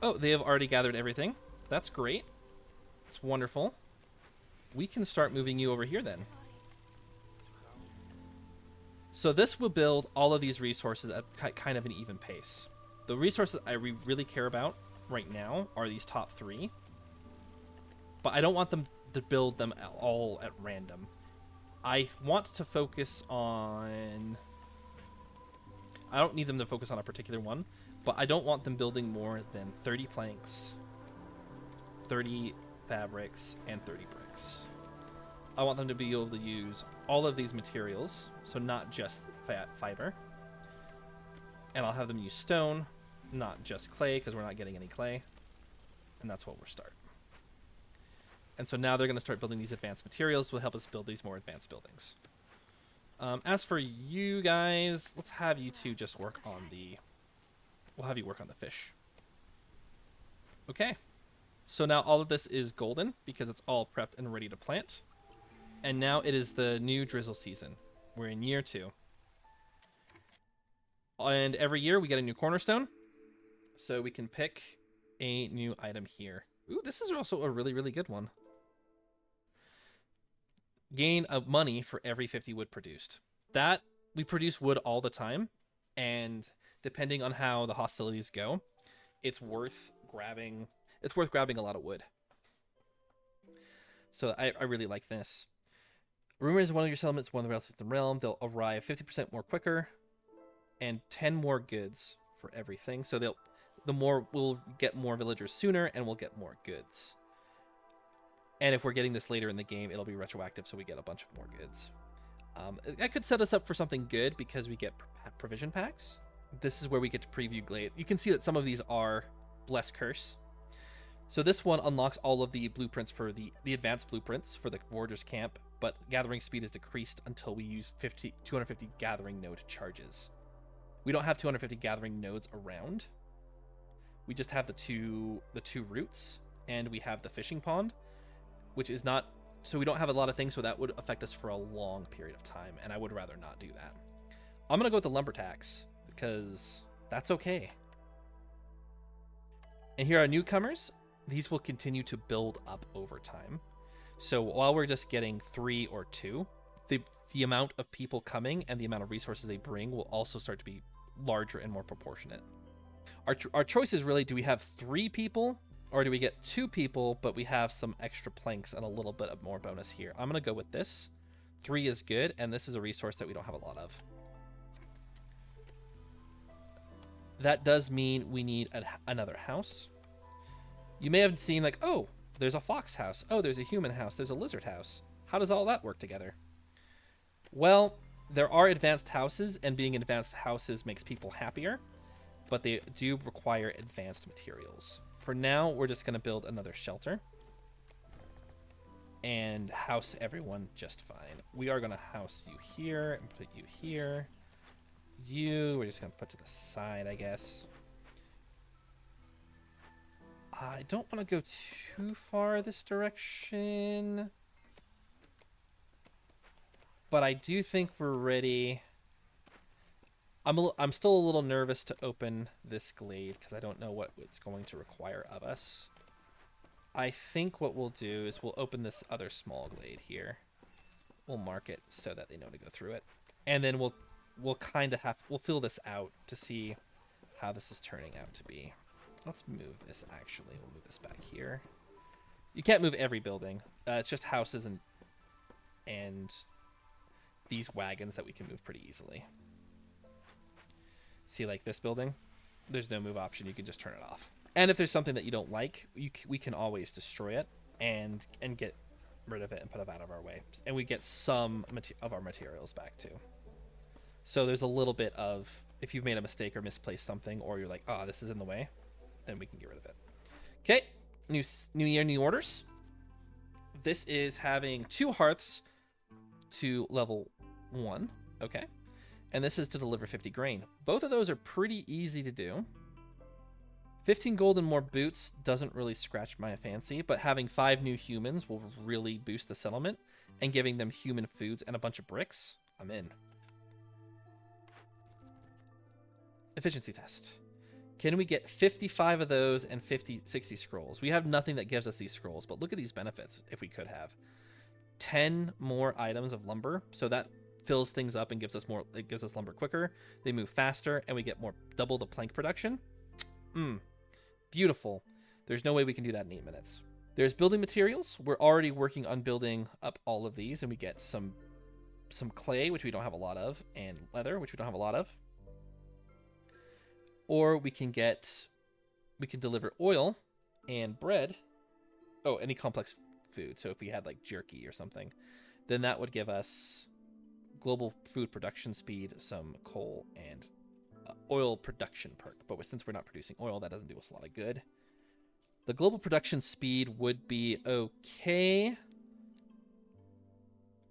Oh, they have already gathered everything. That's great. It's wonderful. We can start moving you over here then. So this will build all of these resources at kind of an even pace. The resources I really care about right now are these top 3. But I don't want them to build them all at random. I want to focus on... I don't need them to focus on a particular one, but I don't want them building more than 30 planks, 30 fabrics, and 30 bricks. I want them to be able to use all of these materials, so not just fiber. And I'll have them use stone, not just clay, because we're not getting any clay. And that's what we'll start. And so now they're going to start building these advanced materials, which will help us build these more advanced buildings. As for you guys, let's have you two just work on the... We'll have you work on the fish. Okay. So now all of this is golden because it's all prepped and ready to plant. And now it is the new drizzle season. We're in year 2. And every year we get a new cornerstone. So we can pick a new item here. Ooh, this is also a really, really good one. Gain of money for every 50 wood produced. That, we produce wood all the time, and depending on how the hostilities go, it's worth grabbing a lot of wood. So I really like this. Rumor is one of your settlements, one of the relatives in the realm. They'll arrive 50% more quicker, and 10 more goods for everything. So we'll get more villagers sooner, and we'll get more goods. And if we're getting this later in the game, it'll be retroactive, so we get a bunch of more goods. That could set us up for something good because we get provision packs. This is where we get to preview Glade. You can see that some of these are Bless Curse. So this one unlocks all of the blueprints for the advanced blueprints for the Forger's Camp, but gathering speed is decreased until we use 250 gathering node charges. We don't have 250 gathering nodes around. We just have the two routes, and we have the fishing pond, which is not... So we don't have a lot of things, so that would affect us for a long period of time, and I would rather not do that. I'm going to go with the lumber tax, because that's okay. And here are newcomers. These will continue to build up over time. So while we're just getting 3 or 2, the amount of people coming and the amount of resources they bring will also start to be larger and more proportionate. Our choice is really, do we have 3 people, or do we get 2 people, but we have some extra planks and a little bit of more bonus here? I'm going to go with this. 3 is good, and this is a resource that we don't have a lot of. That does mean we need another house. You may have seen like, oh, there's a fox house. Oh, there's a human house. There's a lizard house. How does all that work together? Well, there are advanced houses, and being advanced houses makes people happier, but they do require advanced materials. For now, we're just going to build another shelter and house everyone just fine. We are going to house you here and put you here. We're just going to put to the side, I guess. I don't want to go too far this direction, but I do think we're ready. I'm still a little nervous to open this glade because I don't know what it's going to require of us. I think what we'll do is we'll open this other small glade here. We'll mark it so that they know to go through it, and then we'll fill this out to see how this is turning out to be. Let's move this, actually. We'll move this back here. You can't move every building. It's just houses and these wagons that we can move pretty easily. See, like this building? There's no move option. You can just turn it off. And if there's something that you don't like, we can always destroy it and get rid of it and put it out of our way. And we get some of our materials back, too. So there's a little bit of, if you've made a mistake or misplaced something, or you're like, oh, this is in the way, then we can get rid of it. Okay, new year, new orders. This is having 2 hearths to level 1. Okay, and this is to deliver 50 grain. Both of those are pretty easy to do. 15 gold and more boots doesn't really scratch my fancy, but having 5 new humans will really boost the settlement, and giving them human foods and a bunch of bricks, I'm in. Efficiency test. Can we get 55 of those and 60 scrolls? We have nothing that gives us these scrolls, but look at these benefits if we could have. 10 more items of lumber, so that fills things up and gives us more. It gives us lumber quicker. They move faster, and we get double the plank production. Beautiful. There's no way we can do that in 8 minutes. There's building materials. We're already working on building up all of these, and we get some clay, which we don't have a lot of, and leather, which we don't have a lot of. Or we can deliver oil and bread. Oh, any complex food. So if we had like jerky or something, then that would give us global food production speed, some coal, and oil production perk. But since we're not producing oil, that doesn't do us a lot of good. The global production speed would be okay,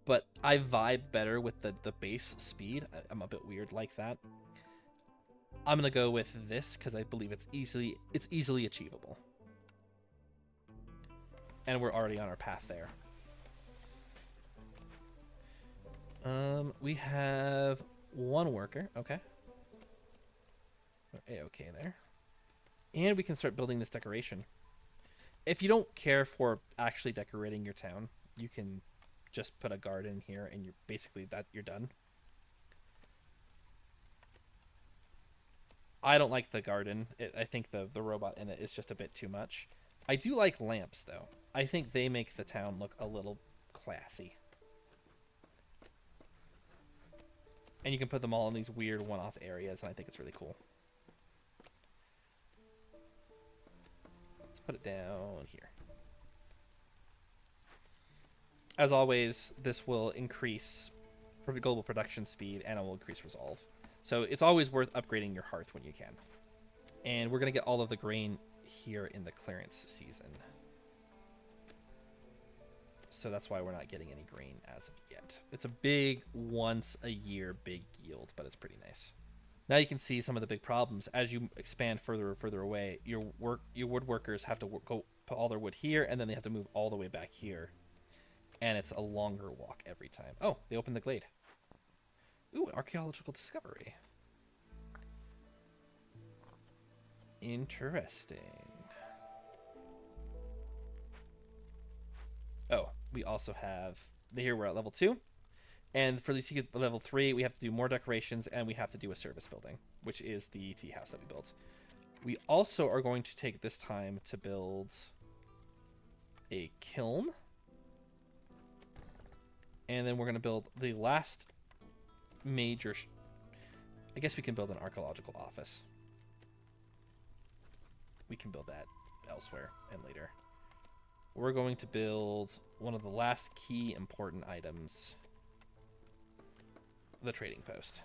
but I vibe better with the base speed. I'm a bit weird like that. I'm gonna go with this because I believe it's easily achievable, and we're already on our path there. We have 1 worker. Okay, we're A-okay there, and we can start building this decoration. If you don't care for actually decorating your town, you can just put a garden here, and you're done. I don't like the garden. I think the robot in it is just a bit too much. I do like lamps, though. I think they make the town look a little classy. And you can put them all in these weird one-off areas, and I think it's really cool. Let's put it down here. As always, this will increase global production speed, and it will increase resolve. So it's always worth upgrading your hearth when you can. And we're going to get all of the grain here in the clearance season. So that's why we're not getting any grain as of yet. It's a big, once-a-year big yield, but it's pretty nice. Now you can see some of the big problems. As you expand further and further away, your woodworkers have to go put all their wood here, and then they have to move all the way back here. And it's a longer walk every time. Oh, they opened the glade. Ooh, an archaeological discovery. Interesting. Oh, we also have... Here we're at level 2. And for the level 3, we have to do more decorations, and we have to do a service building, which is the tea house that we built. We also are going to take this time to build a kiln. And then we're going to build the last major... I guess we can build an archaeological office. We can build that elsewhere and later. We're going to build one of the last key important items. The trading post.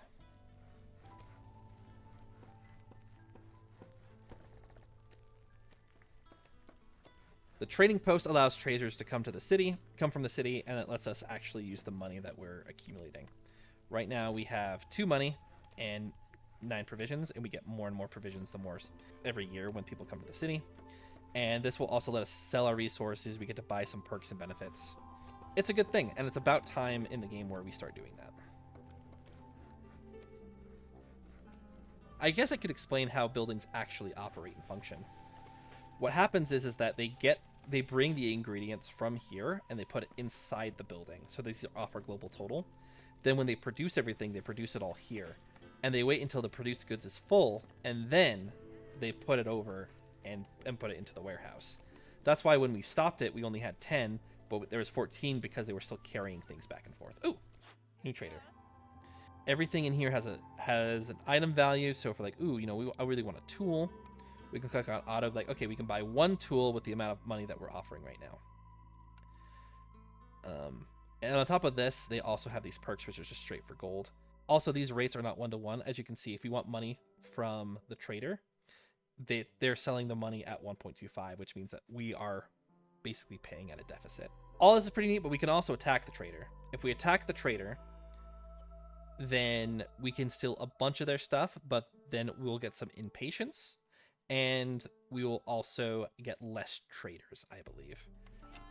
The trading post allows traders to come from the city, and it lets us actually use the money that we're accumulating. Right now we have 2 money and 9 provisions, and we get more and more provisions the more every year when people come to the city. And this will also let us sell our resources. We get to buy some perks and benefits. It's a good thing, and it's about time in the game where we start doing that. I guess I could explain how buildings actually operate and function. What happens is that they bring the ingredients from here and they put it inside the building. So they offer global total. Then when they produce everything, they produce it all here. And they wait until the produced goods is full, and then they put it over and put it into the warehouse. That's why when we stopped it, we only had 10, but there was 14 because they were still carrying things back and forth. Ooh, new trader. Everything in here has an item value. So if we're like, ooh, I really want a tool, we can click on auto, like, okay, we can buy 1 tool with the amount of money that we're offering right now. And on top of this, they also have these perks, which are just straight for gold. Also, these rates are not 1-to-1. As you can see, if you want money from the trader, they're selling the money at 1.25, which means that we are basically paying at a deficit. All this is pretty neat, but we can also attack the trader. If we attack the trader, then we can steal a bunch of their stuff, but then we'll get some impatience, and we will also get less traders, I believe.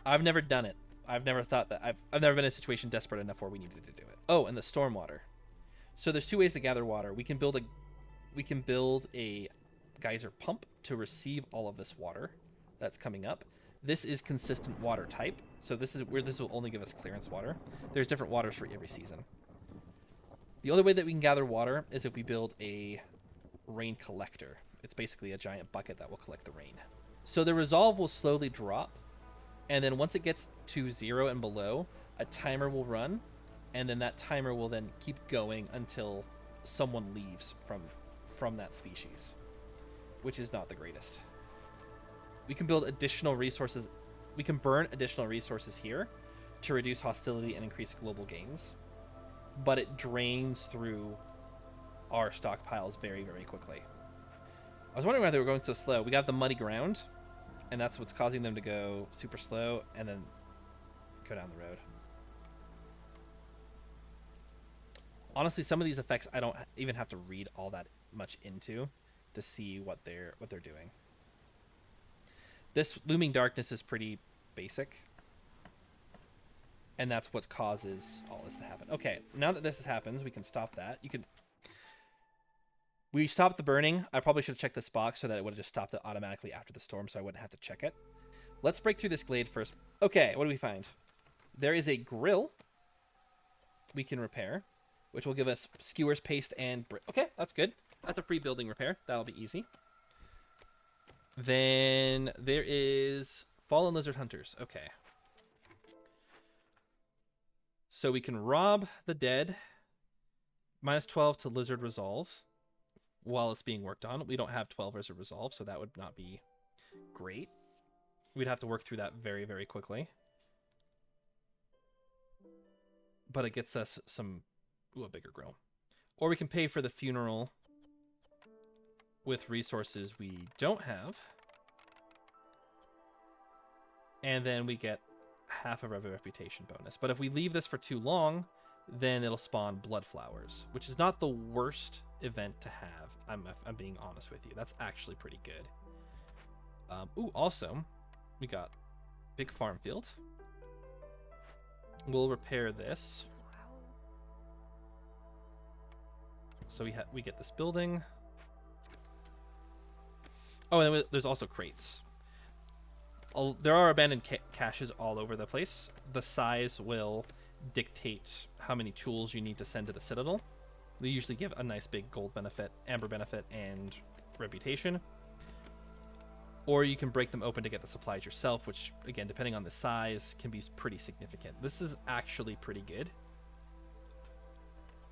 I've never done it. I've never thought that I've never been in a situation desperate enough where we needed to do it. Oh, and the stormwater. So there's 2 ways to gather water. We can build a geyser pump to receive all of this water that's coming up. This is consistent water type, so this is where this will only give us clearance water. There's different waters for every season. The only way that we can gather water is if we build a rain collector. It's basically a giant bucket that will collect the rain. So the resolve will slowly drop, and then once it gets to 0 and below, a timer will run, and then that timer will then keep going until someone leaves from that species, which is not the greatest. We can build additional resources. We can burn additional resources here to reduce hostility and increase global gains, but it drains through our stockpiles very, very quickly. I was wondering why they were going so slow. We got the muddy ground, and that's what's causing them to go super slow and then go down the road. Honestly, some of these effects I don't even have to read all that much into to see what they're doing. This looming darkness is pretty basic, and that's what causes all this to happen. Okay, now that this happens, we can stop that. We stopped the burning. I probably should have checked this box so that it would have just stopped it automatically after the storm, so I wouldn't have to check it. Let's break through this glade first. Okay, what do we find? There is a grill we can repair, which will give us skewers, paste, and okay, that's good. That's a free building repair. That'll be easy. Then there is Fallen Lizard Hunters. Okay. So we can rob the dead. -12 to Lizard Resolve while it's being worked on. We don't have 12 Lizard Resolve, so that would not be great. We'd have to work through that very, very quickly. But it gets us some... Ooh, a bigger grill. Or we can pay for the funeral with resources we don't have. And then we get half of a reputation bonus. But if we leave this for too long, then it'll spawn blood flowers, which is not the worst event to have. I'm being honest with you. That's actually pretty good. Ooh, also, we got big farm field. We'll repair this. So we get this building. Oh, and there's also crates. There are abandoned caches all over the place. The size will dictate how many tools you need to send to the Citadel. They usually give a nice big gold benefit, amber benefit, and reputation. Or you can break them open to get the supplies yourself, which, again, depending on the size, can be pretty significant. This is actually pretty good.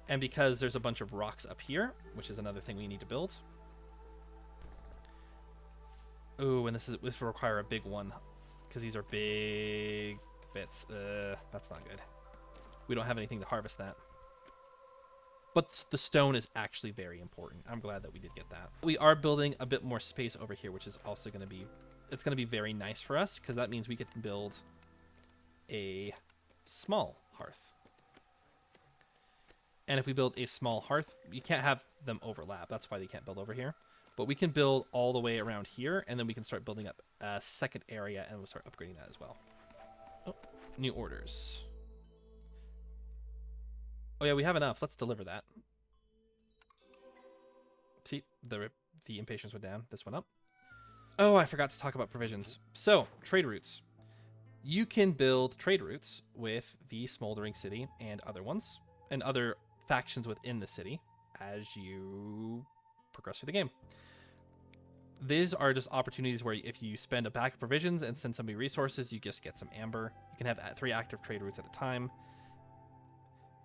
And because there's a bunch of rocks up here, which is another thing we need to build. Ooh, and this will require a big one, because these are big bits. That's not good. We don't have anything to harvest that. But the stone is actually very important. I'm glad that we did get that. We are building a bit more space over here, which is also going to be... It's going to be very nice for us, because that means we can build a small hearth. And if we build a small hearth, you can't have them overlap. That's why they can't build over here. But we can build all the way around here, and then we can start building up a second area, and we'll start upgrading that as well. Oh, new orders. Oh yeah, we have enough. Let's deliver that. See, the impatience went down. This went up. Oh, I forgot to talk about provisions. So, trade routes. You can build trade routes with the Smoldering City and other ones, and other factions within the city as you progress through the game. These are just opportunities where if you spend a pack of provisions and send somebody resources, you just get some amber. You can have 3 active trade routes at a time.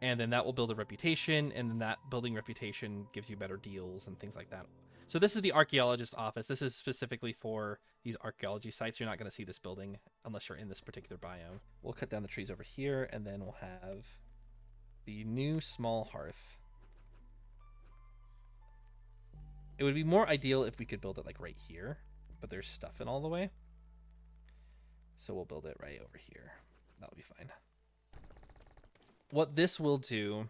And then that will build a reputation, and then that building reputation gives you better deals and things like that. So this is the archaeologist's office. This is specifically for these archaeology sites. You're not going to see this building unless you're in this particular biome. We'll cut down the trees over here, and then we'll have the new small hearth. It would be more ideal if we could build it like right here, but there's stuff in all the way. So we'll build it right over here. That'll be fine. What this will do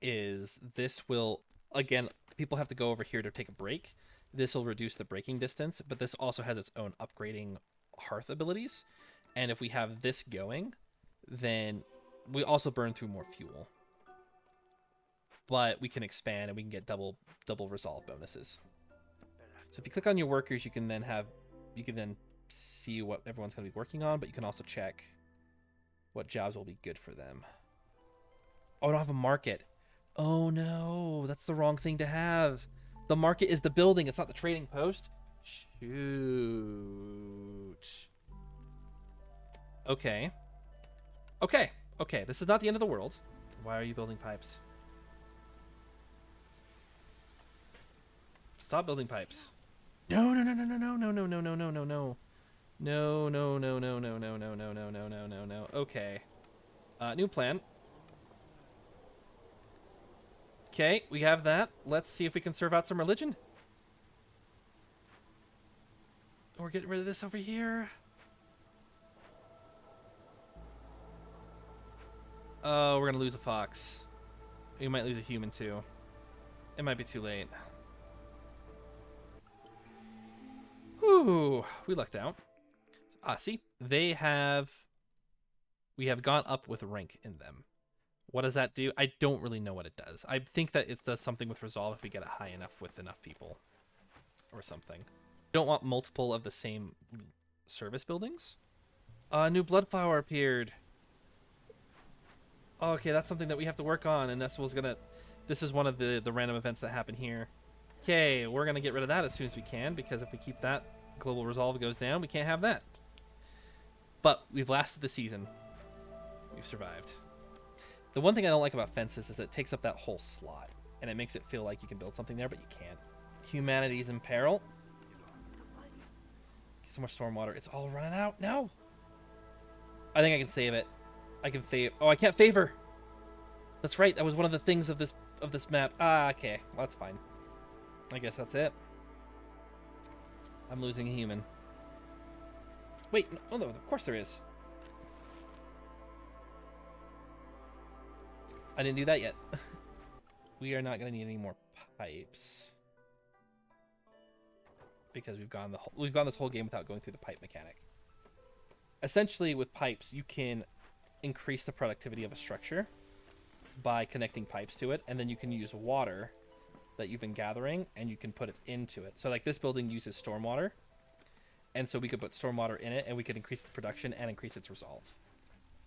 is this will, again, people have to go over here to take a break. This will reduce the braking distance, but this also has its own upgrading hearth abilities. And if we have this going, then we also burn through more fuel. But we can expand and we can get double resolve bonuses. So if you click on your workers, you can then see what everyone's going to be working on, but you can also check what jobs will be good for them. Oh, I don't have a market. Oh no, that's the wrong thing to have. The market is the building, it's not the trading post. Shoot. Okay. Okay, this is not the end of the world. Why are you building pipes? Stop building pipes. No. No. Okay. New plan. Okay, we have that. Let's see if we can serve out some religion. We're getting rid of this over here. Oh, we're gonna lose a fox. We might lose a human too. It might be too late. Whew, we lucked out. See, we have gone up with rank in them. What does that do? I don't really know what it does. I think that it does something with resolve if we get it high enough with enough people or something. We don't want multiple of the same service buildings. New blood flower appeared. Okay, that's something that we have to work on, and this was gonna This is one of the random events that happen here. Okay, we're going to get rid of that as soon as we can, because if we keep that, global resolve goes down, we can't have that. But we've lasted the season. We've survived. The one thing I don't like about fences is it takes up that whole slot, and it makes it feel like you can build something there, but you can't. Humanity's in peril. Get some more stormwater. It's all running out. No! I think I can save it. I can favor. Oh, I can't favor! That's right, that was one of the things of this map. Ah, okay. Well, that's fine. I guess that's it. I'm losing a human. Wait, oh no, of course there is. I didn't do that yet. We are not going to need any more pipes. Because we've gone this whole game without going through the pipe mechanic. Essentially, with pipes, you can increase the productivity of a structure by connecting pipes to it, and then you can use water that you've been gathering, and you can put it into it. So like this building uses stormwater, and so we could put stormwater in it, and we could increase the production and increase its resolve.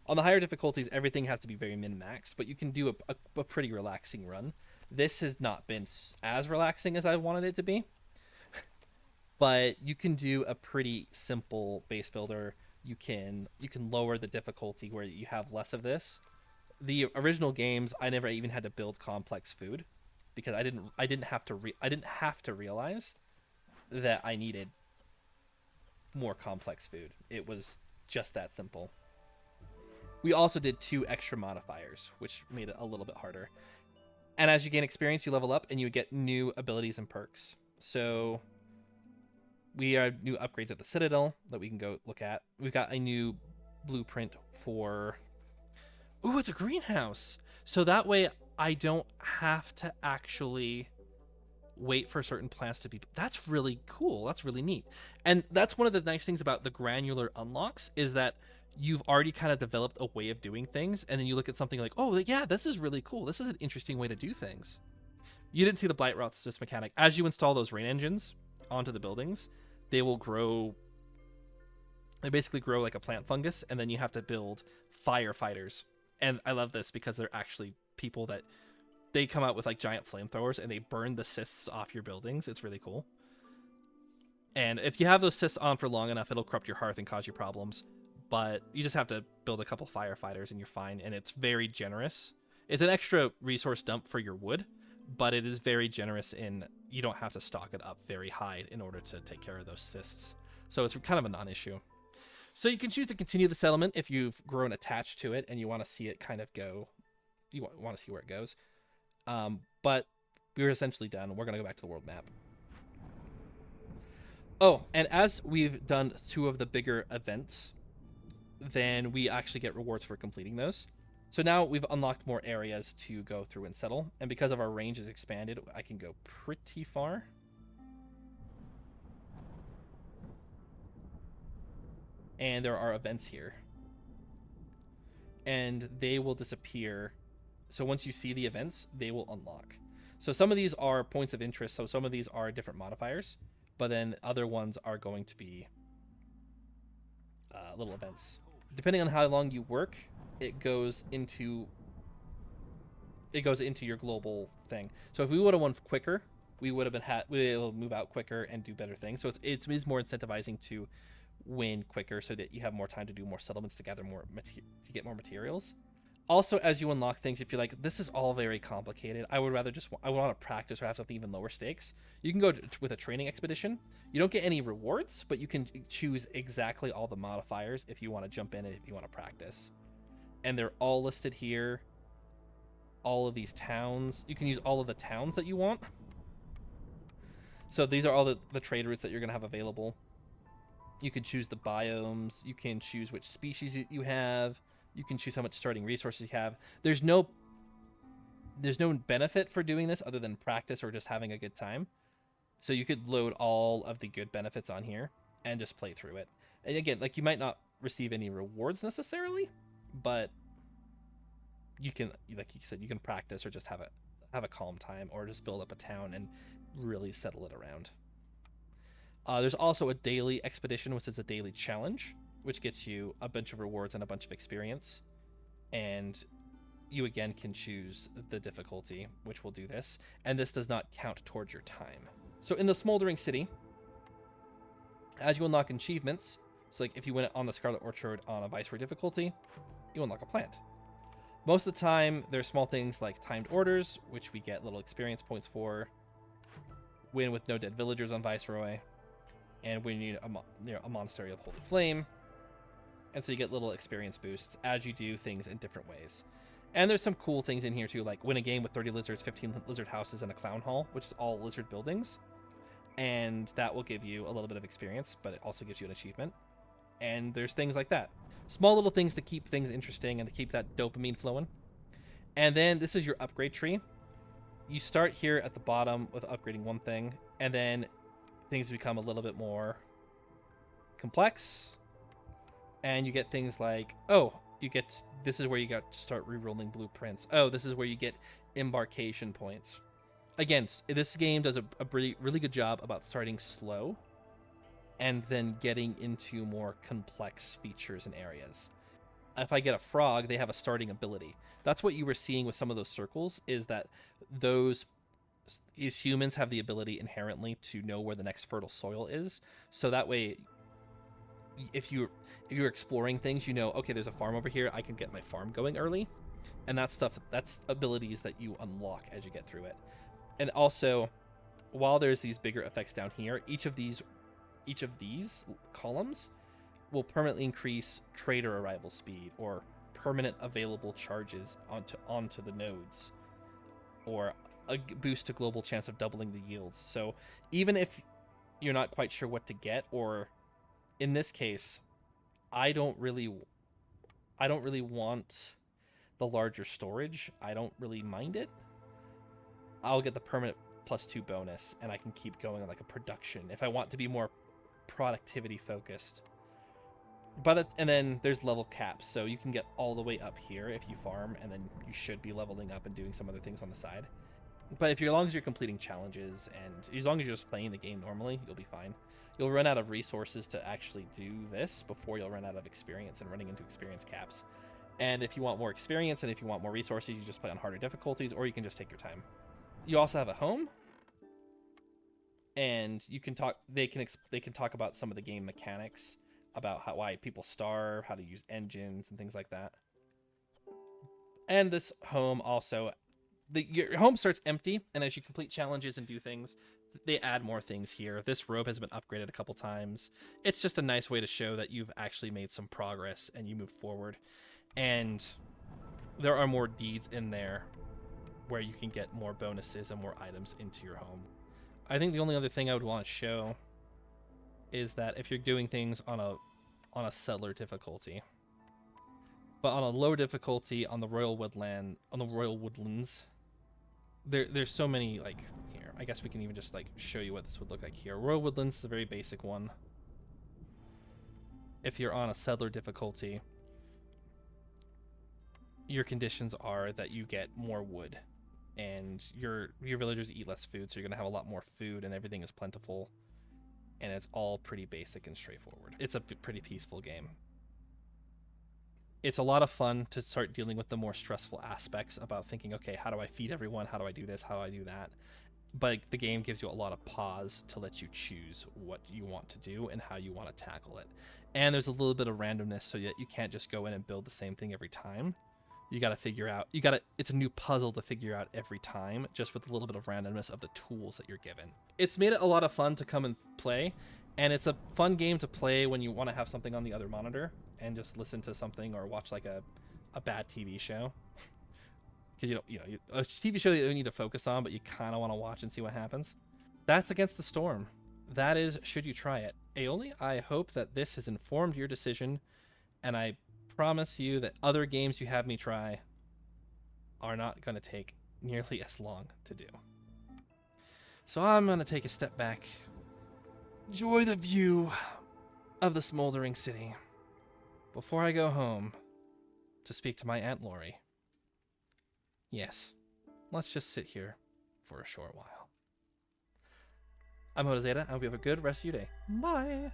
On the higher difficulties, everything has to be very min-maxed, but you can do a pretty relaxing run. This has not been as relaxing as I wanted it to be, but you can do a pretty simple base builder. You can lower the difficulty where you have less of this. The original games, I never even had to build complex food because I didn't have to realize that I needed more complex food. It was just that simple. We also did 2 extra modifiers, which made it a little bit harder. And as you gain experience, you level up and you get new abilities and perks. So we have new upgrades at the Citadel that we can go look at. We've got a new blueprint for... Ooh, it's a greenhouse. So that way I don't have to actually wait for certain plants to be... That's really cool. That's really neat. And that's one of the nice things about the granular unlocks is that you've already kind of developed a way of doing things, and then you look at something like, oh, yeah, this is really cool. This is an interesting way to do things. You didn't see the blight routes this mechanic. As you install those rain engines onto the buildings, they will grow... They basically grow like a plant fungus, and then you have to build firefighters. And I love this because they're actually people that... They come out with like giant flamethrowers, and they burn the cysts off your buildings. It's really cool. And if you have those cysts on for long enough, it'll corrupt your hearth and cause you problems. But you just have to build a couple firefighters and you're fine, and it's very generous. It's an extra resource dump for your wood, but it is very generous in you don't have to stock it up very high in order to take care of those cysts. So it's kind of a non-issue. So you can choose to continue the settlement if you've grown attached to it and you want to see it kind of go, you want to see where it goes. But we're essentially done. We're going to go back to the world map. Oh, and as we've done 2 of the bigger events, then we actually get rewards for completing those. So now we've unlocked more areas to go through and settle. And because of our range is expanded, I can go pretty far. And there are events here. And they will disappear. So once you see the events, they will unlock. So some of these are points of interest. So some of these are different modifiers. But then other ones are going to be little events. Depending on how long you work, it goes into your global thing. So if we would have won quicker, we would have we able to move out quicker and do better things. So it is more incentivizing to win quicker so that you have more time to do more settlements to gather more to get more materials. Also, as you unlock things, if you're like, this is all very complicated, I would rather I want to practice or have something even lower stakes. You can go with a training expedition. You don't get any rewards, but you can choose exactly all the modifiers if you want to jump in and if you want to practice. And they're all listed here. All of these towns. You can use all of the towns that you want. So these are all the trade routes that you're going to have available. You can choose the biomes. You can choose which species you have. You can choose how much starting resources you have. There's no benefit for doing this other than practice or just having a good time. So you could load all of the good benefits on here and just play through it. And again, like you might not receive any rewards necessarily, but you can, like you said, you can practice or just have a calm time or just build up a town and really settle it around. There's also a daily expedition, which is a daily challenge, which gets you a bunch of rewards and a bunch of experience. And you again can choose the difficulty, which will do this, and this does not count towards your time. So in the Smoldering City, as you unlock achievements, so like if you went on the Scarlet Orchard on a Viceroy difficulty, you unlock a plant. Most of the time, there's small things like timed orders, which we get little experience points for, win with no dead villagers on Viceroy, and we need a Monastery of Holy Flame. And so you get little experience boosts as you do things in different ways. And there's some cool things in here too, like win a game with 30 lizards, 15 lizard houses, and a clown hall, which is all lizard buildings. And that will give you a little bit of experience, but it also gives you an achievement. And there's things like that. Small little things to keep things interesting and to keep that dopamine flowing. And then this is your upgrade tree. You start here at the bottom with upgrading one thing, and then things become a little bit more complex. And you get things like, oh, this is where you got to start rerolling blueprints. Oh, this is where you get embarkation points. Again, this game does a really good job about starting slow and then getting into more complex features and areas. If I get a frog, they have a starting ability. That's what you were seeing with some of those circles, is that these humans have the ability inherently to know where the next fertile soil is. So that way, if you're exploring things, you know, okay, there's a farm over here, I can get my farm going early. And that's abilities that you unlock as you get through it. And also, while there's these bigger effects down here, each of these columns will permanently increase trader arrival speed or permanent available charges onto the nodes, or a boost to global chance of doubling the yields. So even if you're not quite sure what to get, or in this case, I don't really want the larger storage. I don't really mind it. I'll get the permanent +2 bonus, and I can keep going on like a production if I want to be more productivity focused. And then there's level caps, so you can get all the way up here if you farm, and then you should be leveling up and doing some other things on the side. But as long as you're completing challenges and as long as you're just playing the game normally, you'll be fine. You'll run out of resources to actually do this before you'll run out of experience and running into experience caps. And if you want more experience and if you want more resources, you just play on harder difficulties, or you can just take your time. You also have a home, and you can talk. They can talk about some of the game mechanics, about why people starve, how to use engines, and things like that. And this home also, your home starts empty, and as you complete challenges and do things, they add more things here. This robe has been upgraded a couple times. It's just a nice way to show that you've actually made some progress and you move forward. And there are more deeds in there where you can get more bonuses and more items into your home. I think the only other thing I would want to show is that if you're doing things on a settler difficulty, but on a low difficulty on the Royal Woodlands, there's so many, like, here. I guess we can even just like show you what this would look like here. Royal Woodlands is a very basic one. If you're on a settler difficulty, your conditions are that you get more wood, and your villagers eat less food, so you're gonna have a lot more food, and everything is plentiful, and it's all pretty basic and straightforward. It's a pretty peaceful game. It's a lot of fun to start dealing with the more stressful aspects about thinking, okay, how do I feed everyone? How do I do this? How do I do that? But the game gives you a lot of pause to let you choose what you want to do and how you want to tackle it. And there's a little bit of randomness, so that you can't just go in and build the same thing every time. You got to figure out, it's a new puzzle to figure out every time, just with a little bit of randomness of the tools that you're given. It's made it a lot of fun to come and play, and it's a fun game to play when you want to have something on the other monitor and just listen to something or watch like a bad TV show. Because a TV show that you don't need to focus on, but you kind of want to watch and see what happens. That's Against the Storm. That is Should You Try It. Aioli, I hope that this has informed your decision, and I promise you that other games you have me try are not going to take nearly as long to do. So I'm going to take a step back, enjoy the view of the smoldering city before I go home to speak to my Aunt Lori. Yes, let's just sit here for a short while. I'm Jota Zeta. I hope you have a good rest of your day. Bye!